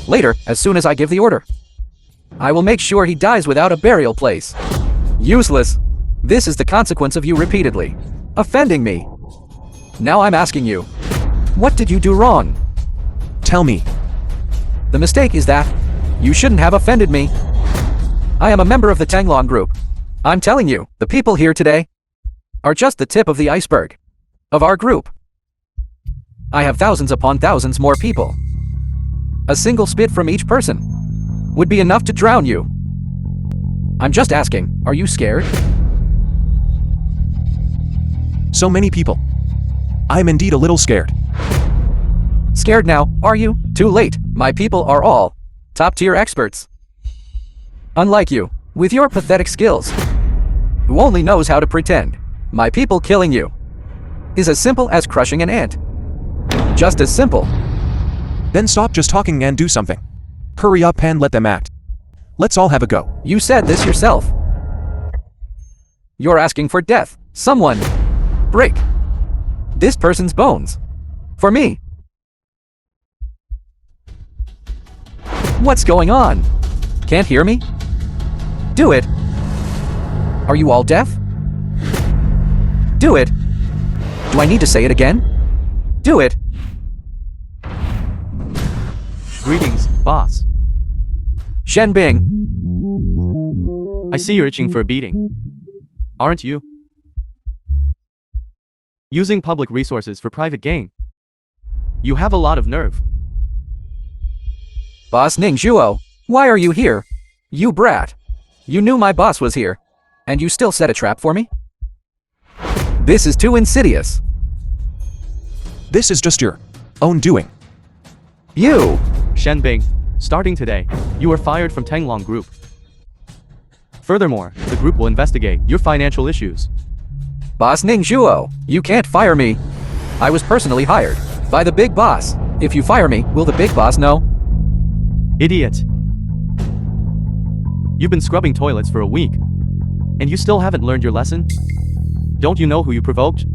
Later, as soon as I give the order, I will make sure he dies without a burial place. Useless. This is the consequence of you repeatedly offending me. Now I'm asking you, what did you do wrong? Tell me. The mistake is that you shouldn't have offended me. I am a member of the Tenglong Group. I'm telling you, the people here today are just the tip of the iceberg of our group. I have thousands upon thousands more people. A single spit from each person would be enough to drown you. I'm just asking, are you scared? So many people. I'm indeed a little scared. Scared now, are you? Too late. My people are all top-tier experts. Unlike you, with your pathetic skills, who only knows how to pretend. My people killing you is as simple as crushing an ant. Just as simple. Then stop just talking and do something. Hurry up and let them act. Let's all have a go. You said this yourself. You're asking for death. Someone break this person's bones. For me. What's going on? Can't hear me? Do it. Are you all deaf? Do it. Do I need to say it again? Do it. Greetings, boss. Shen Bing. I see you're itching for a beating. Aren't you? Using public resources for private gain. You have a lot of nerve. Boss Ning Zhuo, why are you here? You brat. You knew my boss was here, and you still set a trap for me? This is too insidious. This is just your own doing. You! Shen Bing, starting today, you are fired from Tenglong Group. Furthermore, the group will investigate your financial issues. Boss Ningzhuo, you can't fire me. I was personally hired by the big boss. If you fire me, will the big boss know? Idiot. You've been scrubbing toilets for a week, and you still haven't learned your lesson? Don't you know who you provoked?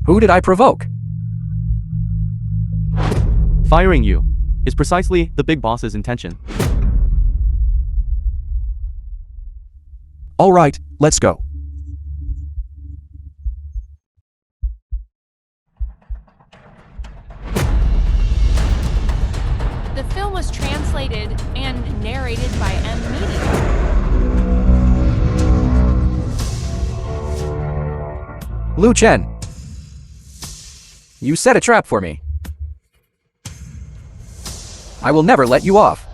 Who did I provoke? Firing you is precisely the big boss's intention. All right, let's go. The film was translated and narrated by M. Media. Lu Chen. You set a trap for me. I will never let you off.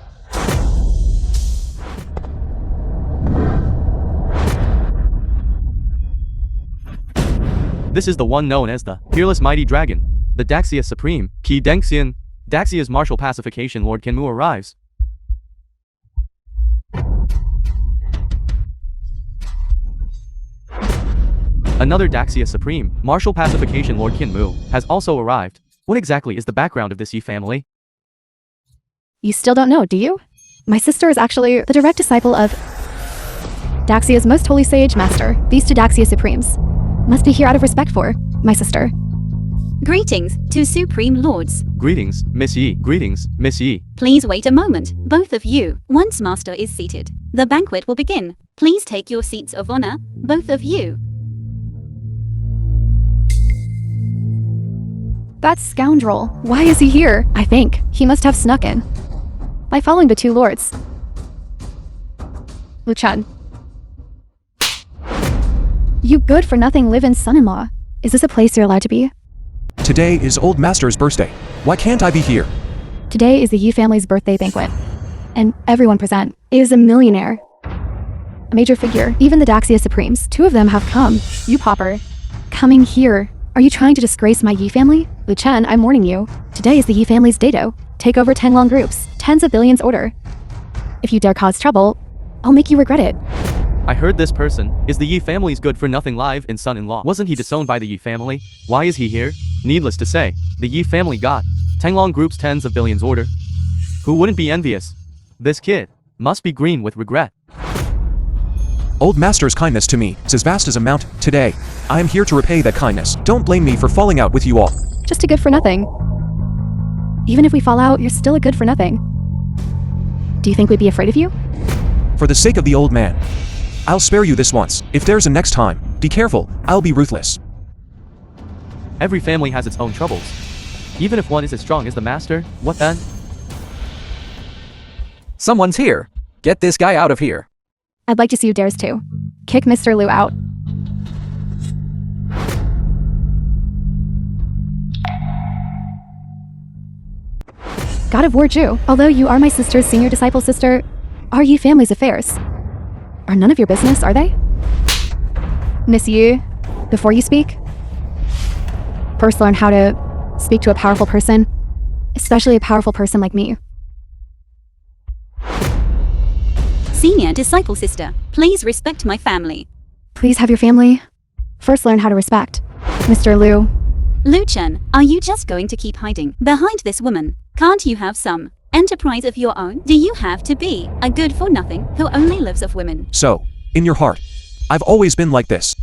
This is the one known as the Fearless Mighty Dragon, the Daxia Supreme, Qi Dengxian. Daxia's martial pacification Lord Kinmu arrives. Another Daxia Supreme, martial pacification Lord Kinmu, has also arrived. What exactly is the background of this Yi family? You still don't know, do you? My sister is actually the direct disciple of Daxia's most holy sage master. These two Daxia Supremes must be here out of respect for my sister. Greetings to Supreme Lords. Greetings, Miss Yi. Greetings, Miss Yi. Please wait a moment, both of you. Once Master is seated, the banquet will begin. Please take your seats of honor, both of you. That scoundrel. Why is he here? I think he must have snuck in by following the two lords. Lu Chen. You good-for-nothing live-in son-in-law. Is this a place you're allowed to be? Today is Old Master's birthday. Why can't I be here? Today is the Yi family's birthday banquet, and everyone present is a millionaire. A major figure, even the Daxia Supremes. Two of them have come. You pauper. Coming here. Are you trying to disgrace my Yi family? Lu Chen, I'm warning you. Today is the Yi family's dado. Take over 10 long groups. Tens of billions order. If you dare cause trouble, I'll make you regret it. I heard this person is the Yi family's good-for-nothing live-in son-in-law. Wasn't he disowned by the Yi family? Why is he here? Needless to say, the Yi family got Tenglong Group's tens of billions order. Who wouldn't be envious? This kid must be green with regret. Old Master's kindness to me is as vast as a mountain. Today, I am here to repay that kindness. Don't blame me for falling out with you all. Just a good for nothing. Even if we fall out, you're still a good for nothing. Do you think we'd be afraid of you? For the sake of the old man, I'll spare you this once. If there's a next time, be careful, I'll be ruthless. Every family has its own troubles. Even if one is as strong as the master, what then? Someone's here. Get this guy out of here. I'd like to see who dares to kick Mr. Liu out. God of War Jew, although you are my sister's senior disciple sister, are Yi family's affairs are none of your business, are they? Miss Yi, before you speak, first learn how to speak to a powerful person, especially a powerful person like me. Senior disciple sister, please respect my family. Please have your family first learn how to respect Mr. Liu. Lu Chen, are you just going to keep hiding behind this woman? Can't you have some enterprise of your own? Do you have to be a good-for-nothing who only lives of women? So, in your heart, I've always been like this.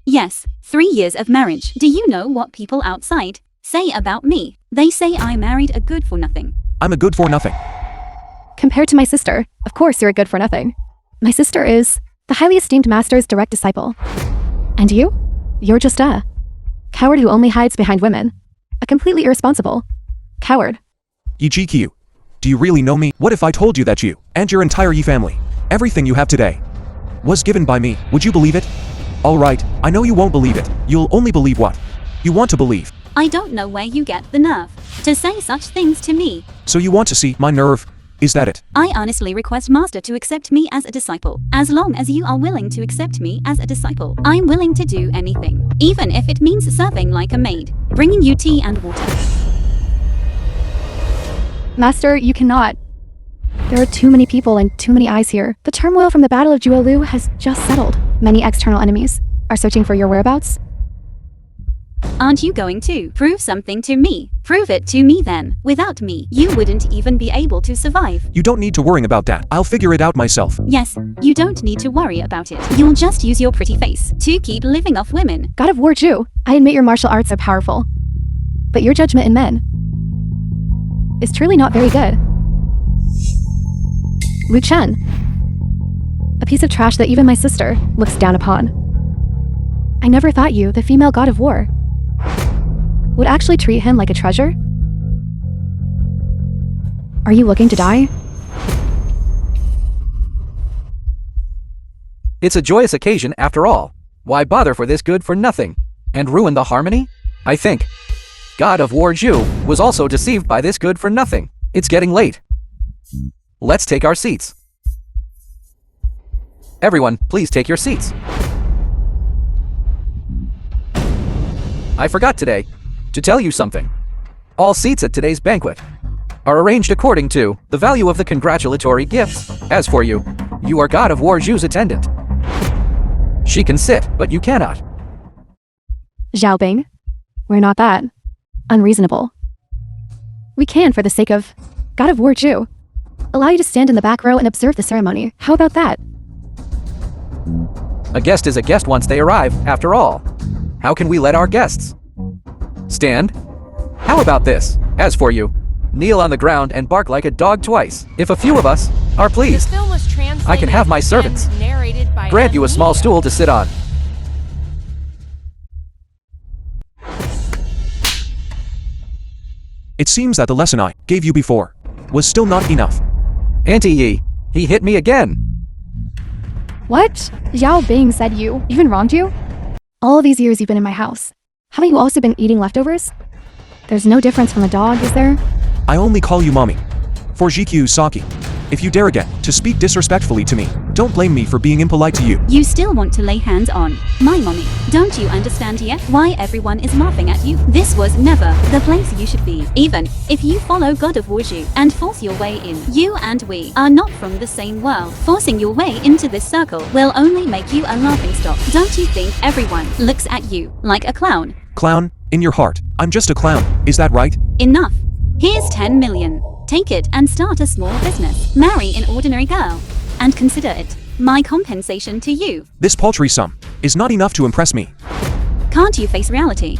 Yes, 3 years of marriage. Do you know what people outside say about me? They say I married a good-for-nothing. I'm a good for nothing. Compared to my sister, of course you're a good for nothing. My sister is the highly esteemed master's direct disciple. And you? You're just a coward who only hides behind women. A completely irresponsible coward. Yi GQ, do you really know me? What if I told you that you, and your entire Yi family, everything you have today, was given by me? Would you believe it? Alright, I know you won't believe it. You'll only believe what you want to believe. I don't know where you get the nerve to say such things to me. So you want to see my nerve? Is that it? I honestly request Master to accept me as a disciple. As long as you are willing to accept me as a disciple, I'm willing to do anything, even if it means serving like a maid, bringing you tea and water. Master, you cannot. There are too many people and too many eyes here. The turmoil from the Battle of Juolu has just settled. Many external enemies are searching for your whereabouts. Aren't you going to prove something to me? Prove it to me then. Without me, you wouldn't even be able to survive. You don't need to worry about that. I'll figure it out myself. Yes, you don't need to worry about it. You'll just use your pretty face to keep living off women. God of War Jew, I admit your martial arts are powerful. But your judgment in men is truly not very good. Lu Chen, a piece of trash that even my sister looks down upon. I never thought you, the female god of war, would actually treat him like a treasure? Are you looking to die? It's a joyous occasion after all. Why bother for this good for nothing? And ruin the harmony? I think God of War Jew was also deceived by this good for nothing. It's getting late. Let's take our seats. Everyone, please take your seats. I forgot today to tell you something. All seats at today's banquet are arranged according to the value of the congratulatory gifts. As for you, you are God of War Jew's attendant. She can sit, but you cannot. Zhao Bing, we're not that unreasonable. We can, for the sake of God of War Jew, allow you to stand in the back row and observe the ceremony. How about that? A guest is a guest once they arrive, after all. How can we let our guests stand? How about this? As for you, kneel on the ground and bark like a dog twice. If a few of us are This pleased, film was translated I can have my servants and narrated by grant you a small media. stool to sit on. It seems that the lesson I gave you before was still not enough. Auntie Yi, he hit me again. What? Zhao Bing said you even wronged you? All these years you've been in my house, haven't you also been eating leftovers? There's no difference from a dog, is there? I only call you mommy. For GQ Saki. If you dare again to speak disrespectfully to me, don't blame me for being impolite to you. You still want to lay hands on my mommy. Don't you understand yet why everyone is laughing at you? This was never the place you should be. Even if you follow God of War Jew and force your way in, you and we are not from the same world. Forcing your way into this circle will only make you a laughingstock. Don't you think everyone looks at you like a clown? Clown, in your heart, I'm just a clown, is that right? Enough. Here's 10 million. Take it and start a small business. Marry an ordinary girl. And consider it my compensation to you. This paltry sum is not enough to impress me. Can't you face reality?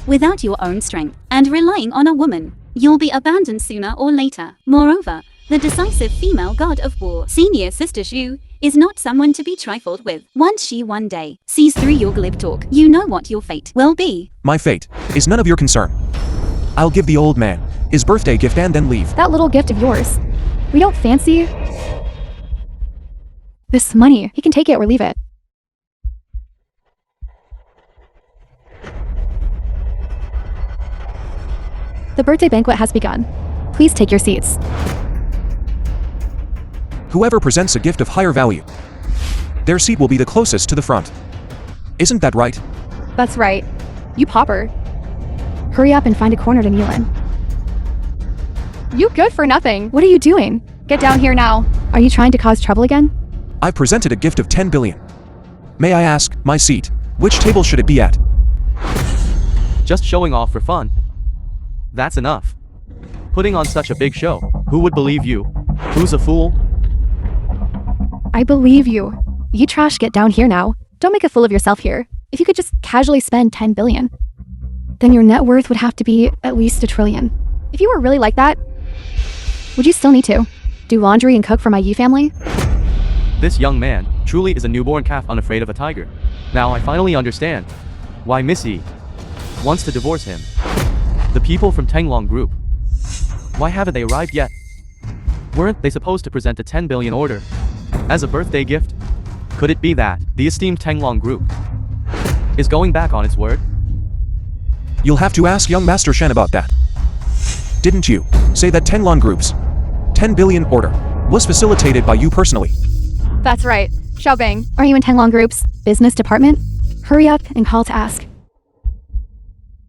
Without your own strength and relying on a woman, you'll be abandoned sooner or later. Moreover, the decisive female god of war, senior sister Zhu, is not someone to be trifled with. Once she one day sees through your glib talk, you know what your fate will be. My fate is none of your concern. I'll give the old man his birthday gift and then leave. That little gift of yours. We don't fancy this money. He can take it or leave it. The birthday banquet has begun. Please take your seats. Whoever presents a gift of higher value, their seat will be the closest to the front. Isn't that right? That's right. You pauper. Hurry up and find a corner to kneel in. You good for nothing. What are you doing? Get down here now. Are you trying to cause trouble again? I presented a gift of 10 billion. May I ask, my seat, which table should it be at? Just showing off for fun. That's enough. Putting on such a big show. Who would believe you? Who's a fool? I believe you. You trash, get down here now. Don't make a fool of yourself here. If you could just casually spend 10 billion, then your net worth would have to be at least $1 trillion. If you were really like that, would you still need to do laundry and cook for my Yi family? This young man truly is a newborn calf unafraid of a tiger. Now I finally understand why Missy wants to divorce him. The people from Tenglong Group. Why haven't they arrived yet? Weren't they supposed to present a 10 billion order as a birthday gift? Could it be that the esteemed Tenglong Group is going back on its word? You'll have to ask young Master Shen about that. Didn't you say that Tenlon Group's 10 billion order was facilitated by you personally? That's right. Xiaobing, are you in Tenglong Group's business department? Hurry up and call to ask.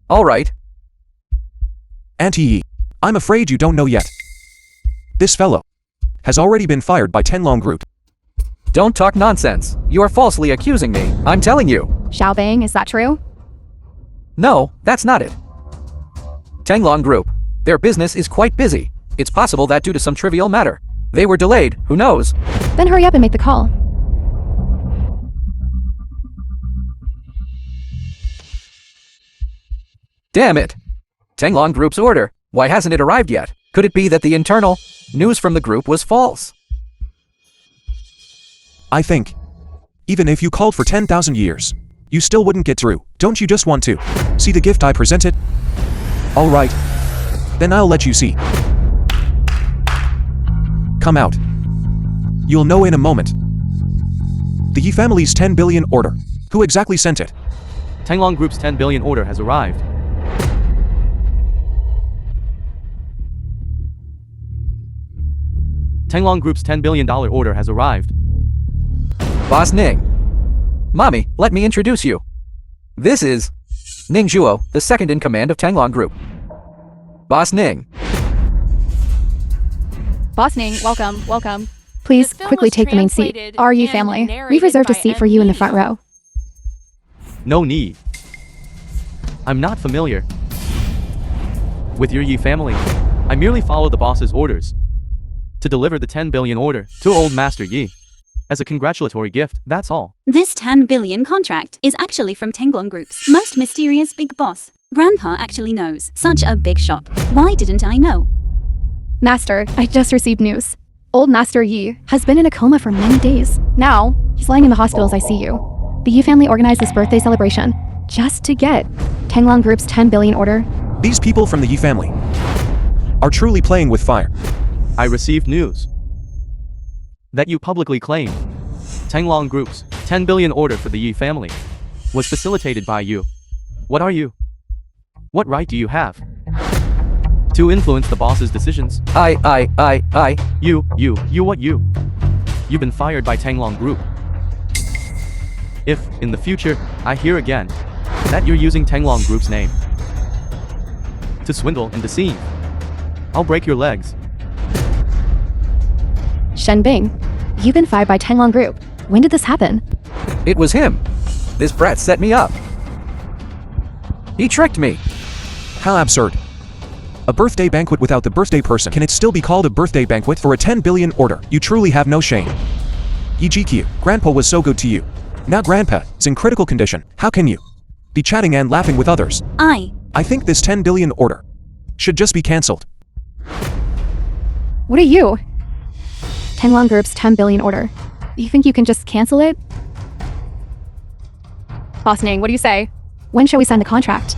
All right. Auntie Yi, I'm afraid you don't know yet. This fellow has already been fired by Tenlong Group. Don't talk nonsense. You are falsely accusing me. I'm telling you. Xiaobing, is that true? No, that's not it. Tanglong Group. Their business is quite busy. It's possible that due to some trivial matter, they were delayed, who knows? Then hurry up and make the call. Damn it! Tanglong Group's order. Why hasn't it arrived yet? Could it be that the internal news from the group was false? I think. Even if you called for 10,000 years, you still wouldn't get through. Don't you just want to see the gift I presented? Alright. Then I'll let you see. Come out. You'll know in a moment. The Yi family's 10 billion order. Who exactly sent it? Tanglong Group's 10 billion order has arrived. Tanglong Group's $10 billion order has arrived. Boss Ning. Mommy, let me introduce you. This is Ning Zhuo, the second in command of Tanglong Group. Boss Ning. Boss Ning, welcome, welcome. Please This film quickly was take the main seat. translated Are you and family? narrated We've reserved a by seat for you in the front Immortal. row. No need. I'm not familiar with your Yi family. I merely follow the boss's orders to deliver the 10 billion order to old Master Yi. As a congratulatory gift, that's all. This 10 billion contract is actually from Tanglong Group's most mysterious big boss. Grandpa actually knows. Such a big shop. Why didn't I know? Master, I just received news. Old Master Yi has been in a coma for many days. Now, he's lying in the hospital as I see you. The Yi family organized this birthday celebration just to get Tanglong Group's 10 billion order. These people from the Yi family are truly playing with fire. I received news that you publicly claimed Tanglong Group's 10 billion order for the Yi family was facilitated by you. What are you? What right do you have to influence the boss's decisions? You what you? You've been fired by Tanglong Group. If, in the future, I hear again that you're using Tanglong Group's name to swindle and deceive, I'll break your legs. Shen Bing, you've been fired by Tanglong Group. When did this happen? It was him. This brat set me up. He tricked me. How absurd. A birthday banquet without the birthday person. Can it still be called a birthday banquet for a 10 billion order? You truly have no shame. EGQ, Grandpa was so good to you. Now Grandpa is in critical condition. How can you be chatting and laughing with others? I think this 10 billion order should just be cancelled. What are you? Tanglong Group's 10 billion order. You think you can just cancel it? Boss Ning, what do you say? When shall we sign the contract?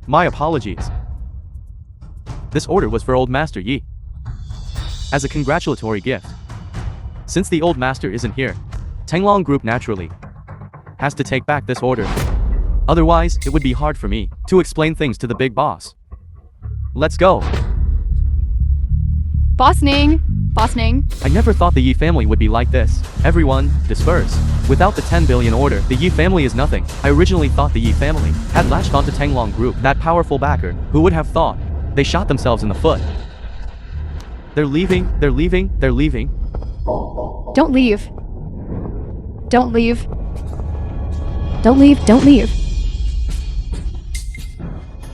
My apologies. This order was for old Master Yi as a congratulatory gift. Since the old master isn't here, Tanglong Group naturally has to take back this order. Otherwise, it would be hard for me to explain things to the big boss. Let's go. Boss Ning! Boss Ning! I never thought the Yi family would be like this. Everyone, disperse. Without the 10 billion order, the Yi family is nothing. I originally thought the Yi family had latched onto Tanglong Group, that powerful backer. Who would have thought? They shot themselves in the foot. They're leaving, they're leaving, they're leaving. Don't leave. Don't leave. Don't leave, don't leave.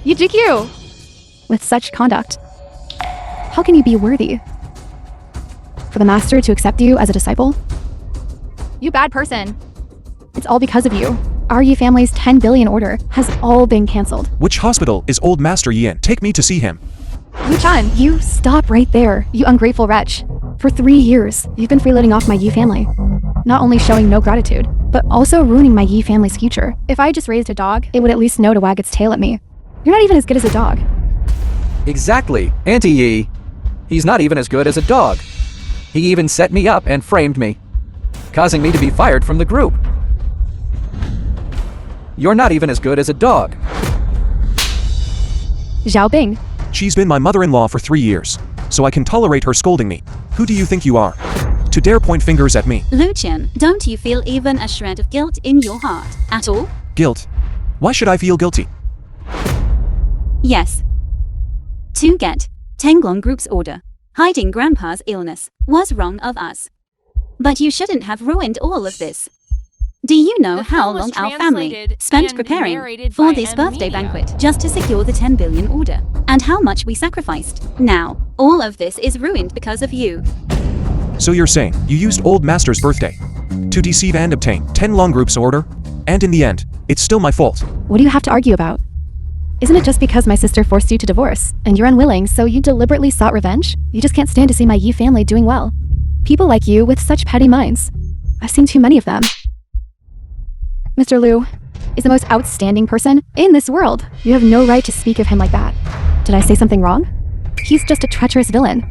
YGQ! With such conduct, how can you be worthy for the master to accept you as a disciple? You bad person. It's all because of you. Our Yi family's 10 billion order has all been cancelled. Which hospital is old Master Yi in? Take me to see him. Wu-chan, you stop right there, you ungrateful wretch. For 3 years, you've been freeloading off my Yi family. Not only showing no gratitude, but also ruining my Yi family's future. If I just raised a dog, it would at least know to wag its tail at me. You're not even as good as a dog. Exactly, Auntie Yi. He's not even as good as a dog. He even set me up and framed me, causing me to be fired from the group. You're not even as good as a dog. Xiaobing, She's been my mother-in-law for 3 years, so I can tolerate her scolding me. Who do you think you are to dare point fingers at me? Lucian, don't you feel even a shred of guilt in your heart at all? Guilt? Why should I feel guilty? Yes. To get Tanglong Group's order. Hiding Grandpa's illness was wrong of us. But you shouldn't have ruined all of this. Do you know The how film was long our family translated spent and preparing narrated for by this M birthday Media. banquet just to secure the 10 billion order? And how much we sacrificed. Now, all of this is ruined because of you. So you're saying you used old master's birthday to deceive and obtain 10 long groups order? And in the end, it's still my fault. What do you have to argue about? Isn't it just because my sister forced you to divorce, and you're unwilling, so you deliberately sought revenge? You just can't stand to see my Yi family doing well. People like you with such petty minds. I've seen too many of them. Mr. Liu is the most outstanding person in this world. You have no right to speak of him like that. Did I say something wrong? He's just a treacherous villain.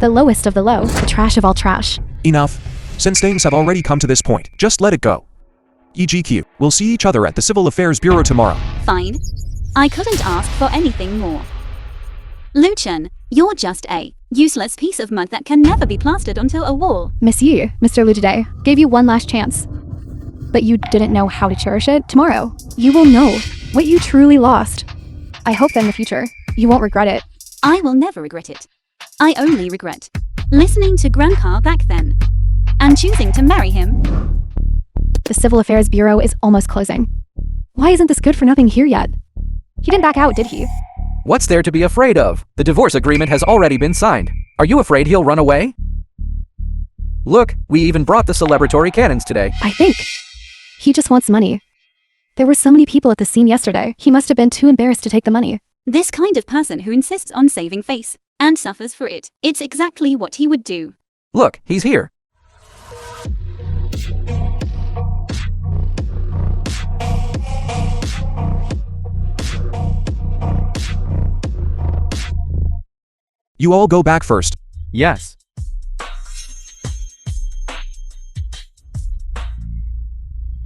The lowest of the low, the trash of all trash. Enough. Since things have already come to this point, just let it go. EGQ, we'll see each other at the Civil Affairs Bureau tomorrow. Fine. I couldn't ask for anything more. Luchan, you're just a useless piece of mud that can never be plastered onto a wall. Miss Yi, Mr. Liu today, gave you one last chance. But you didn't know how to cherish it. Tomorrow, you will know what you truly lost. I hope that in the future, you won't regret it. I will never regret it. I only regret listening to Grandpa back then and choosing to marry him. The Civil Affairs Bureau is almost closing. Why isn't this good for nothing here yet? He didn't back out, did he? What's there to be afraid of? The divorce agreement has already been signed. Are you afraid he'll run away? Look, we even brought the celebratory cannons today. I think. He just wants money. There were so many people at the scene yesterday. He must have been too embarrassed to take the money. This kind of person who insists on saving face and suffers for it. It's exactly what he would do. Look, he's here. You all go back first. Yes.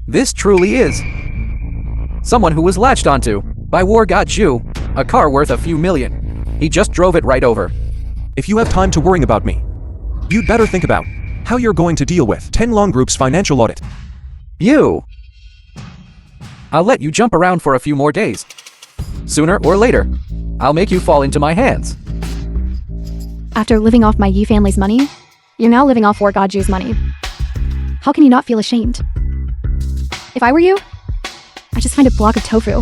This truly is someone who was latched onto by War God Zhu, a car worth a few million. He just drove it right over. If you have time to worrying about me, you'd better think about how you're going to deal with 10 Long Group's financial audit. You! I'll let you jump around for a few more days. Sooner or later, I'll make you fall into my hands. After living off my Yi family's money, you're now living off War God Zhu's money. How can you not feel ashamed? If I were you, I'd just find a block of tofu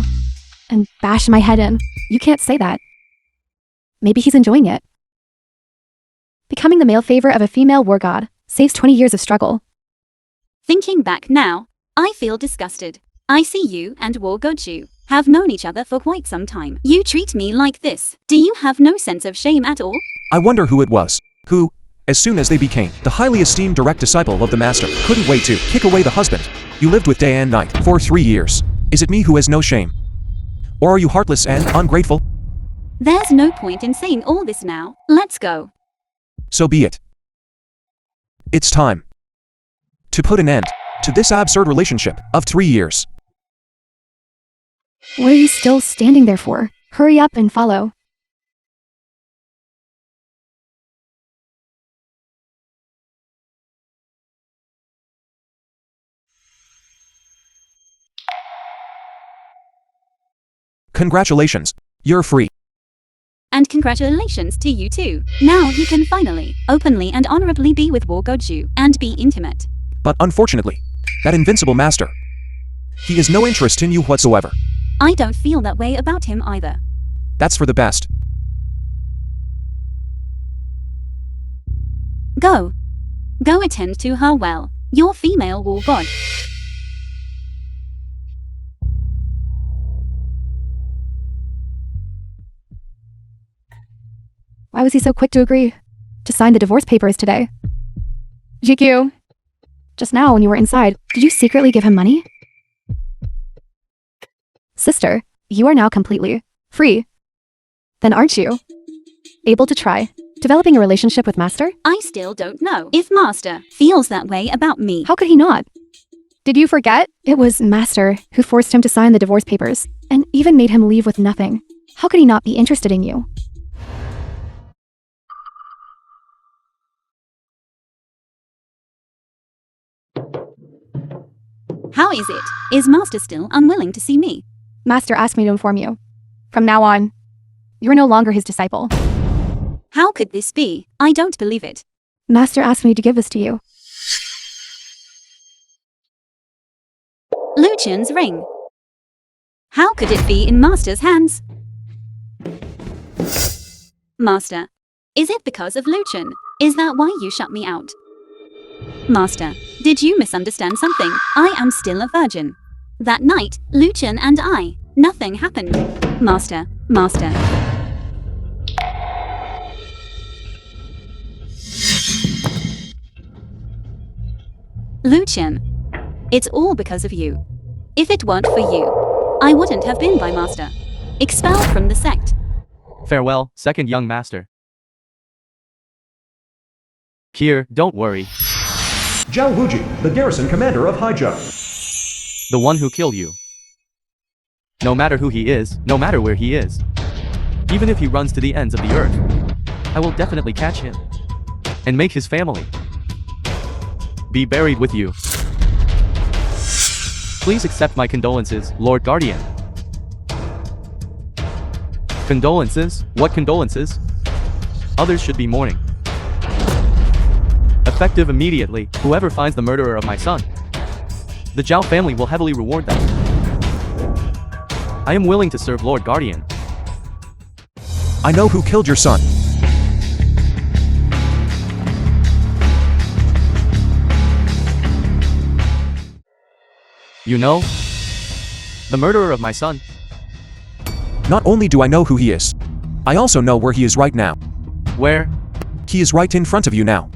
and bash my head in. You can't say that. Maybe he's enjoying it. Becoming the male favorite of a female war god saves 20 years of struggle. Thinking back now, I feel disgusted. I see you and War Goju have known each other for quite some time. You treat me like this. Do you have no sense of shame at all? I wonder who it was, who, as soon as they became the highly esteemed direct disciple of the master, couldn't wait to kick away the husband you lived with day and night for 3 years. Is it me who has no shame? Or are you heartless and ungrateful? There's no point in saying all this now. Let's go. So be it. It's time to put an end to this absurd relationship of 3 years. What are you still standing there for? Hurry up and follow. Congratulations, you're free. And congratulations to you too. Now you can finally, openly and honorably be with War Goju and be intimate. But unfortunately, that invincible master, he has no interest in you whatsoever. I don't feel that way about him either. That's for the best. Go. Go attend to her well. Your female war god. Why was he so quick to agree to sign the divorce papers today? GQ, just now when you were inside, did you secretly give him money? Sister, you are now completely free. Then aren't you able to try developing a relationship with Master? I still don't know if Master feels that way about me. How could he not? Did you forget? It was Master who forced him to sign the divorce papers and even made him leave with nothing. How could he not be interested in you? How is it? Is Master still unwilling to see me? Master asked me to inform you. From now on, you're no longer his disciple. How could this be? I don't believe it. Master asked me to give this to you. Lucian's ring. How could it be in Master's hands? Master, is it because of Lucian? Is that why you shut me out? Master, did you misunderstand something? I am still a virgin. That night, Lucian and I, nothing happened. Master. Lucian, it's all because of you. If it weren't for you, I wouldn't have been by Master. Expelled from the sect. Farewell, second young master. Here, don't worry. Zhao Wuji, the garrison commander of Haizhou. The one who killed you. No matter who he is, no matter where he is. Even if he runs to the ends of the earth, I will definitely catch him. And make his family be buried with you. Please accept my condolences, Lord Guardian. Condolences? What condolences? Others should be mourning. Effective immediately, whoever finds the murderer of my son. The Zhao family will heavily reward them. I am willing to serve Lord Guardian. I know who killed your son. You know? The murderer of my son. Not only do I know who he is, I also know where he is right now. Where? He is right in front of you now.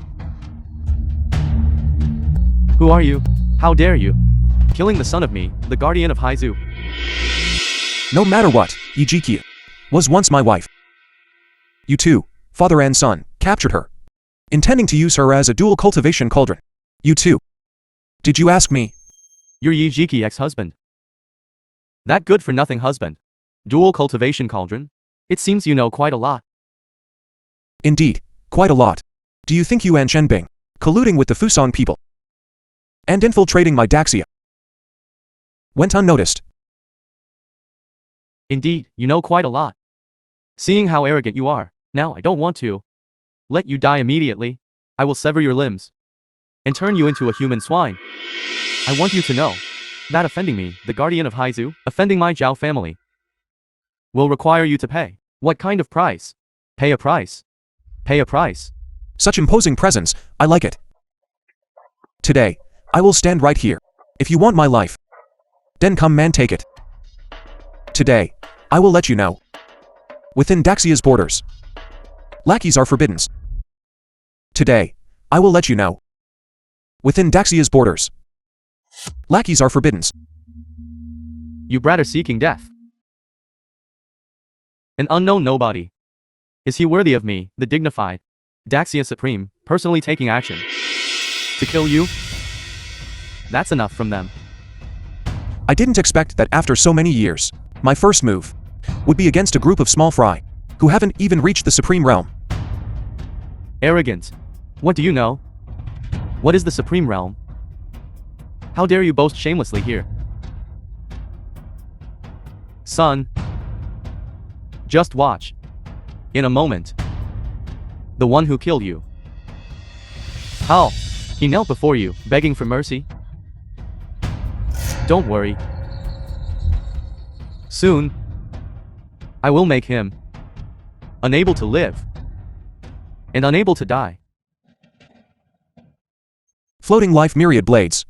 Who are you? How dare you? Killing the son of me, the guardian of Haizhou. No matter what, Yijikia was once my wife. You two, father and son, captured her, intending to use her as a dual cultivation cauldron. You two. Did you ask me? Your Yijiki ex-husband. That good-for-nothing husband. Dual cultivation cauldron? It seems you know quite a lot. Indeed, quite a lot. Do you think you and Shenbing, colluding with the Fusong people and infiltrating my Daxia, went unnoticed? Indeed, you know quite a lot. Seeing how arrogant you are, now I don't want to let you die immediately. I will sever your limbs and turn you into a human swine. I want you to know that offending me, the guardian of Haizhou, offending my Zhao family, will require you to pay. What kind of price? Pay a price. Pay a price. Such imposing presence, I like it. Today, I will stand right here. If you want my life, then come man take it. Today, I will let you know. Within Daxia's borders, lackeys are forbidden. Today, I will let you know. Within Daxia's borders, lackeys are forbidden. You brat are seeking death. An unknown nobody. Is he worthy of me, the dignified Daxia Supreme, personally taking action to kill you? That's enough from them. I didn't expect that after so many years, my first move would be against a group of small fry who haven't even reached the Supreme Realm. Arrogant. What do you know? What is the Supreme Realm? How dare you boast shamelessly here? Son. Just watch. In a moment. The one who killed you. How? He knelt before you, begging for mercy. Don't worry. Soon, I will make him unable to live and unable to die. Floating life myriad blades.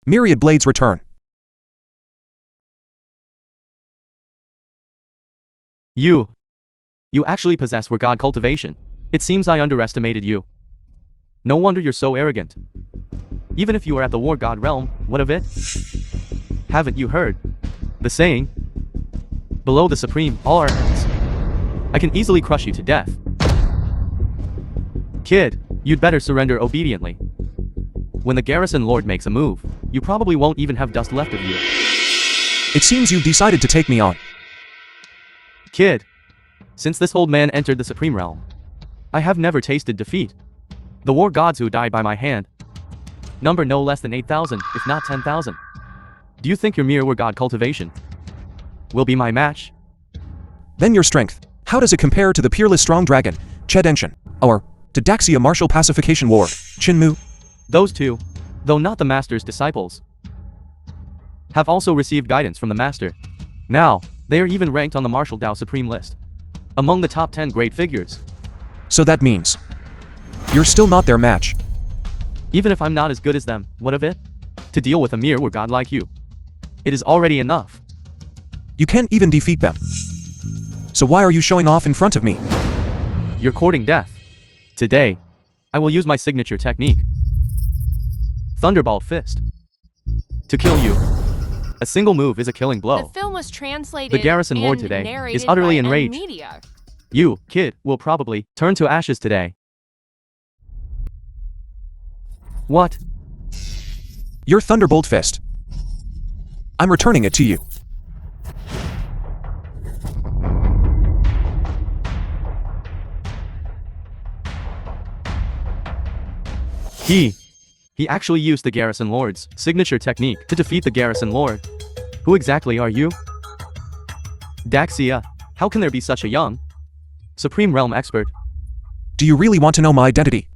Myriad blades return. You actually possess were God cultivation. It seems I underestimated you. No wonder you're so arrogant. Even if you are at the War God realm, what of it? Haven't you heard the saying? Below the Supreme, all are earths. I can easily crush you to death. Kid, you'd better surrender obediently. When the garrison lord makes a move, you probably won't even have dust left of you. It seems you've decided to take me on. Kid, since this old man entered the Supreme Realm, I have never tasted defeat. The war gods who died by my hand number no less than 8,000, if not 10,000. Do you think your mere war god cultivation will be my match? Then your strength, how does it compare to the peerless strong dragon, Chedenshin, or Didaxia Martial Pacification Ward, Chinmu. Those two, though not the master's disciples, have also received guidance from the master. Now, they are even ranked on the Martial Dao Supreme list, among the top 10 great figures. So that means you're still not their match. Even if I'm not as good as them, what of it? To deal with a mere god like you, it is already enough. You can't even defeat them. So why are you showing off in front of me? You're courting death. Today, I will use my signature technique, Thunderbolt Fist, to kill you. A single move is a killing blow. The film was translated. The Garrison Lord and today narrated is utterly by enraged. Media. You, kid, will probably turn to ashes today. What? Your Thunderbolt Fist. I'm returning it to you. He actually used the Garrison Lord's signature technique to defeat the Garrison Lord. Who exactly are you? Daxia, how can there be such a young Supreme Realm expert? Do you really want to know my identity?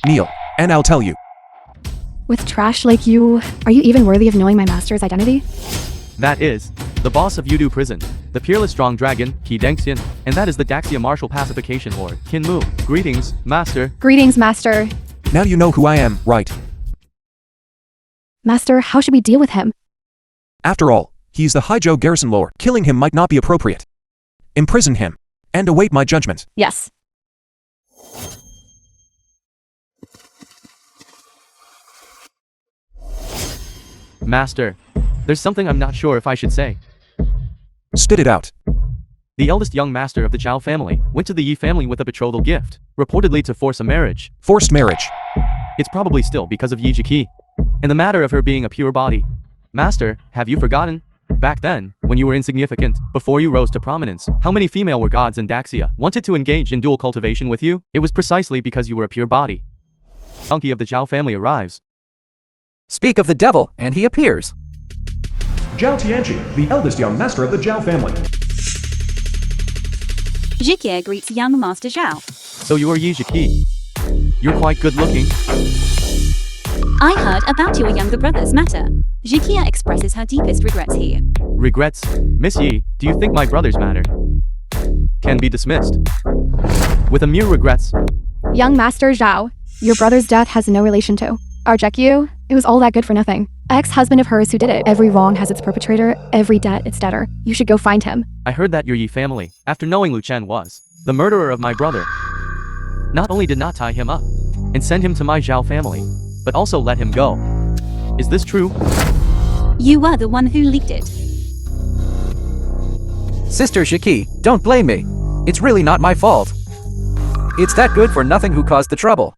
Kneel, and I'll tell you. With trash like you, are you even worthy of knowing my master's identity? That is the boss of Yudu Prison, the peerless strong dragon, Ki Dengxian, and that is the Daxia Martial Pacification Lord, Kinmu. Greetings, Master. Greetings, Master. Now you know who I am, right? Master, how should we deal with him? After all, he's the Haijo Garrison Lord. Killing him might not be appropriate. Imprison him, and await my judgment. Yes. Master, there's something I'm not sure if I should say. Spit it out. The eldest young master of the Zhao family went to the Yi family with a betrothal gift, reportedly to force a marriage. Forced marriage. It's probably still because of Yi Jiki, and the matter of her being a pure body. Master, have you forgotten? Back then, when you were insignificant, before you rose to prominence, how many female were gods in Daxia wanted to engage in dual cultivation with you? It was precisely because you were a pure body. Donkey of the Zhao family arrives. Speak of the devil, and he appears. Zhao Tianqi, the eldest young master of the Zhao family. Jikie greets young Master Zhao. So you are Yi Jiki. You're quite good looking. I heard about your younger brother's matter. Jikia expresses her deepest regrets here. Regrets? Miss Yi, do you think my brother's matter can be dismissed with a mere regrets? Young Master Zhao, your brother's death has no relation to Arjekyu. It was all that good for nothing. Ex-husband of hers who did it. Every wrong has its perpetrator, every debt its debtor. You should go find him. I heard that your Yi family, after knowing Lu Chen was the murderer of my brother, not only did not tie him up and send him to my Zhao family, but also let him go. Is this true? You were the one who leaked it. Sister Shiki, don't blame me. It's really not my fault. It's that good for nothing who caused the trouble.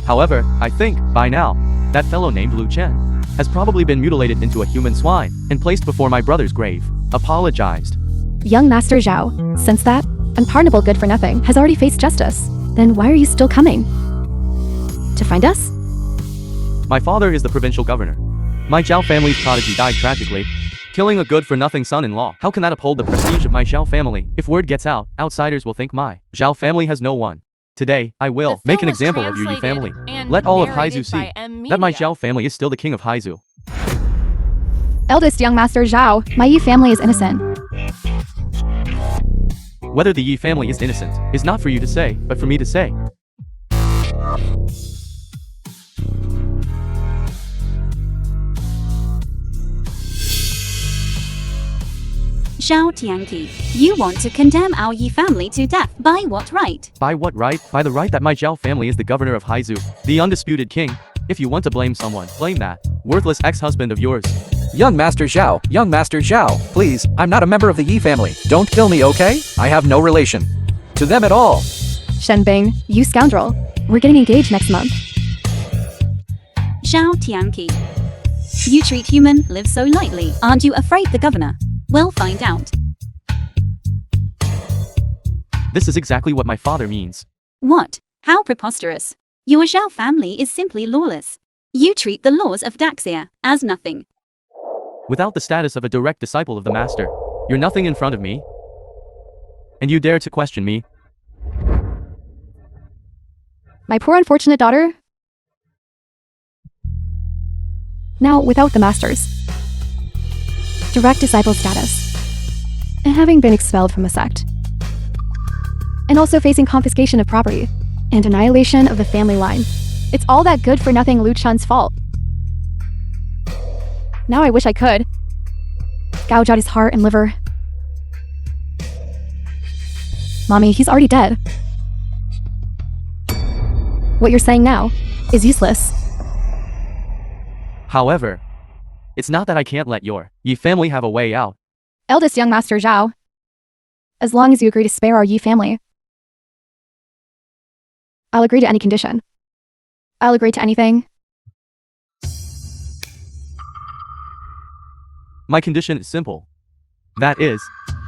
However, I think, by now, that fellow named Lu Chen has probably been mutilated into a human swine and placed before my brother's grave. Apologized. Young Master Zhao, since that unpardonable good for nothing has already faced justice, then why are you still coming? To find us? My father is the provincial governor. My Zhao family's prodigy died tragically, killing a good-for-nothing son-in-law. How can that uphold the prestige of my Zhao family? If word gets out, outsiders will think my Zhao family has no one. Today, I will make an example of your Yi family. Let all of Haizu see that my Zhao family is still the king of Haizu. Eldest young Master Zhao, my Yi family is innocent. Whether the Yi family is innocent is not for you to say, but for me to say. Zhao Tianqi, you want to condemn our Yi family to death. By what right? By what right? By the right that my Zhao family is the governor of Haizu, the undisputed king. If you want to blame someone, blame that worthless ex-husband of yours. Young Master Zhao, please, I'm not a member of the Yi family. Don't kill me, okay? I have no relation to them at all. Shenbing, you scoundrel. We're getting engaged next month. Zhao Tianqi, you treat human lives so lightly. Aren't you afraid the governor will find out? This is exactly what my father means. What? How preposterous. Your Zhao family is simply lawless. You treat the laws of Daxia as nothing. Without the status of a direct disciple of the master, you're nothing in front of me. And you dare to question me? My poor unfortunate daughter. Now, without the masters. Direct disciple status. And having been expelled from the sect. And also facing confiscation of property. And annihilation of the family line. It's all that good for nothing Lu Chun's fault. Now I wish I could. Gouge out his heart and liver. Mommy, he's already dead. What you're saying now is useless. However, it's not that I can't let your Yi family have a way out. Eldest young Master Zhao. As long as you agree to spare our Yi family. I'll agree to any condition. I'll agree to anything. My condition is simple. That is,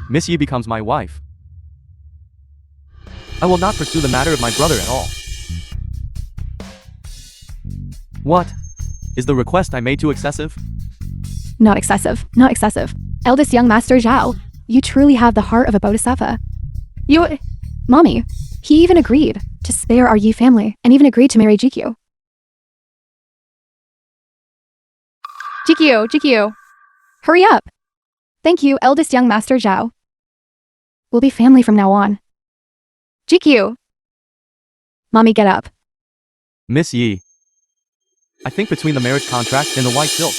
Miss Yi becomes my wife. I will not pursue the matter of my brother at all. What? Is the request I made too excessive? Not excessive, not excessive. Eldest young Master Zhao, you truly have the heart of a bodhisattva. Mommy, he even agreed to spare our Yi family, and even agreed to marry GQ. GQ, hurry up. Thank you, eldest young Master Zhao. We'll be family from now on. GQ. Mommy, get up. Miss Yi. I think between the marriage contract and the white silk,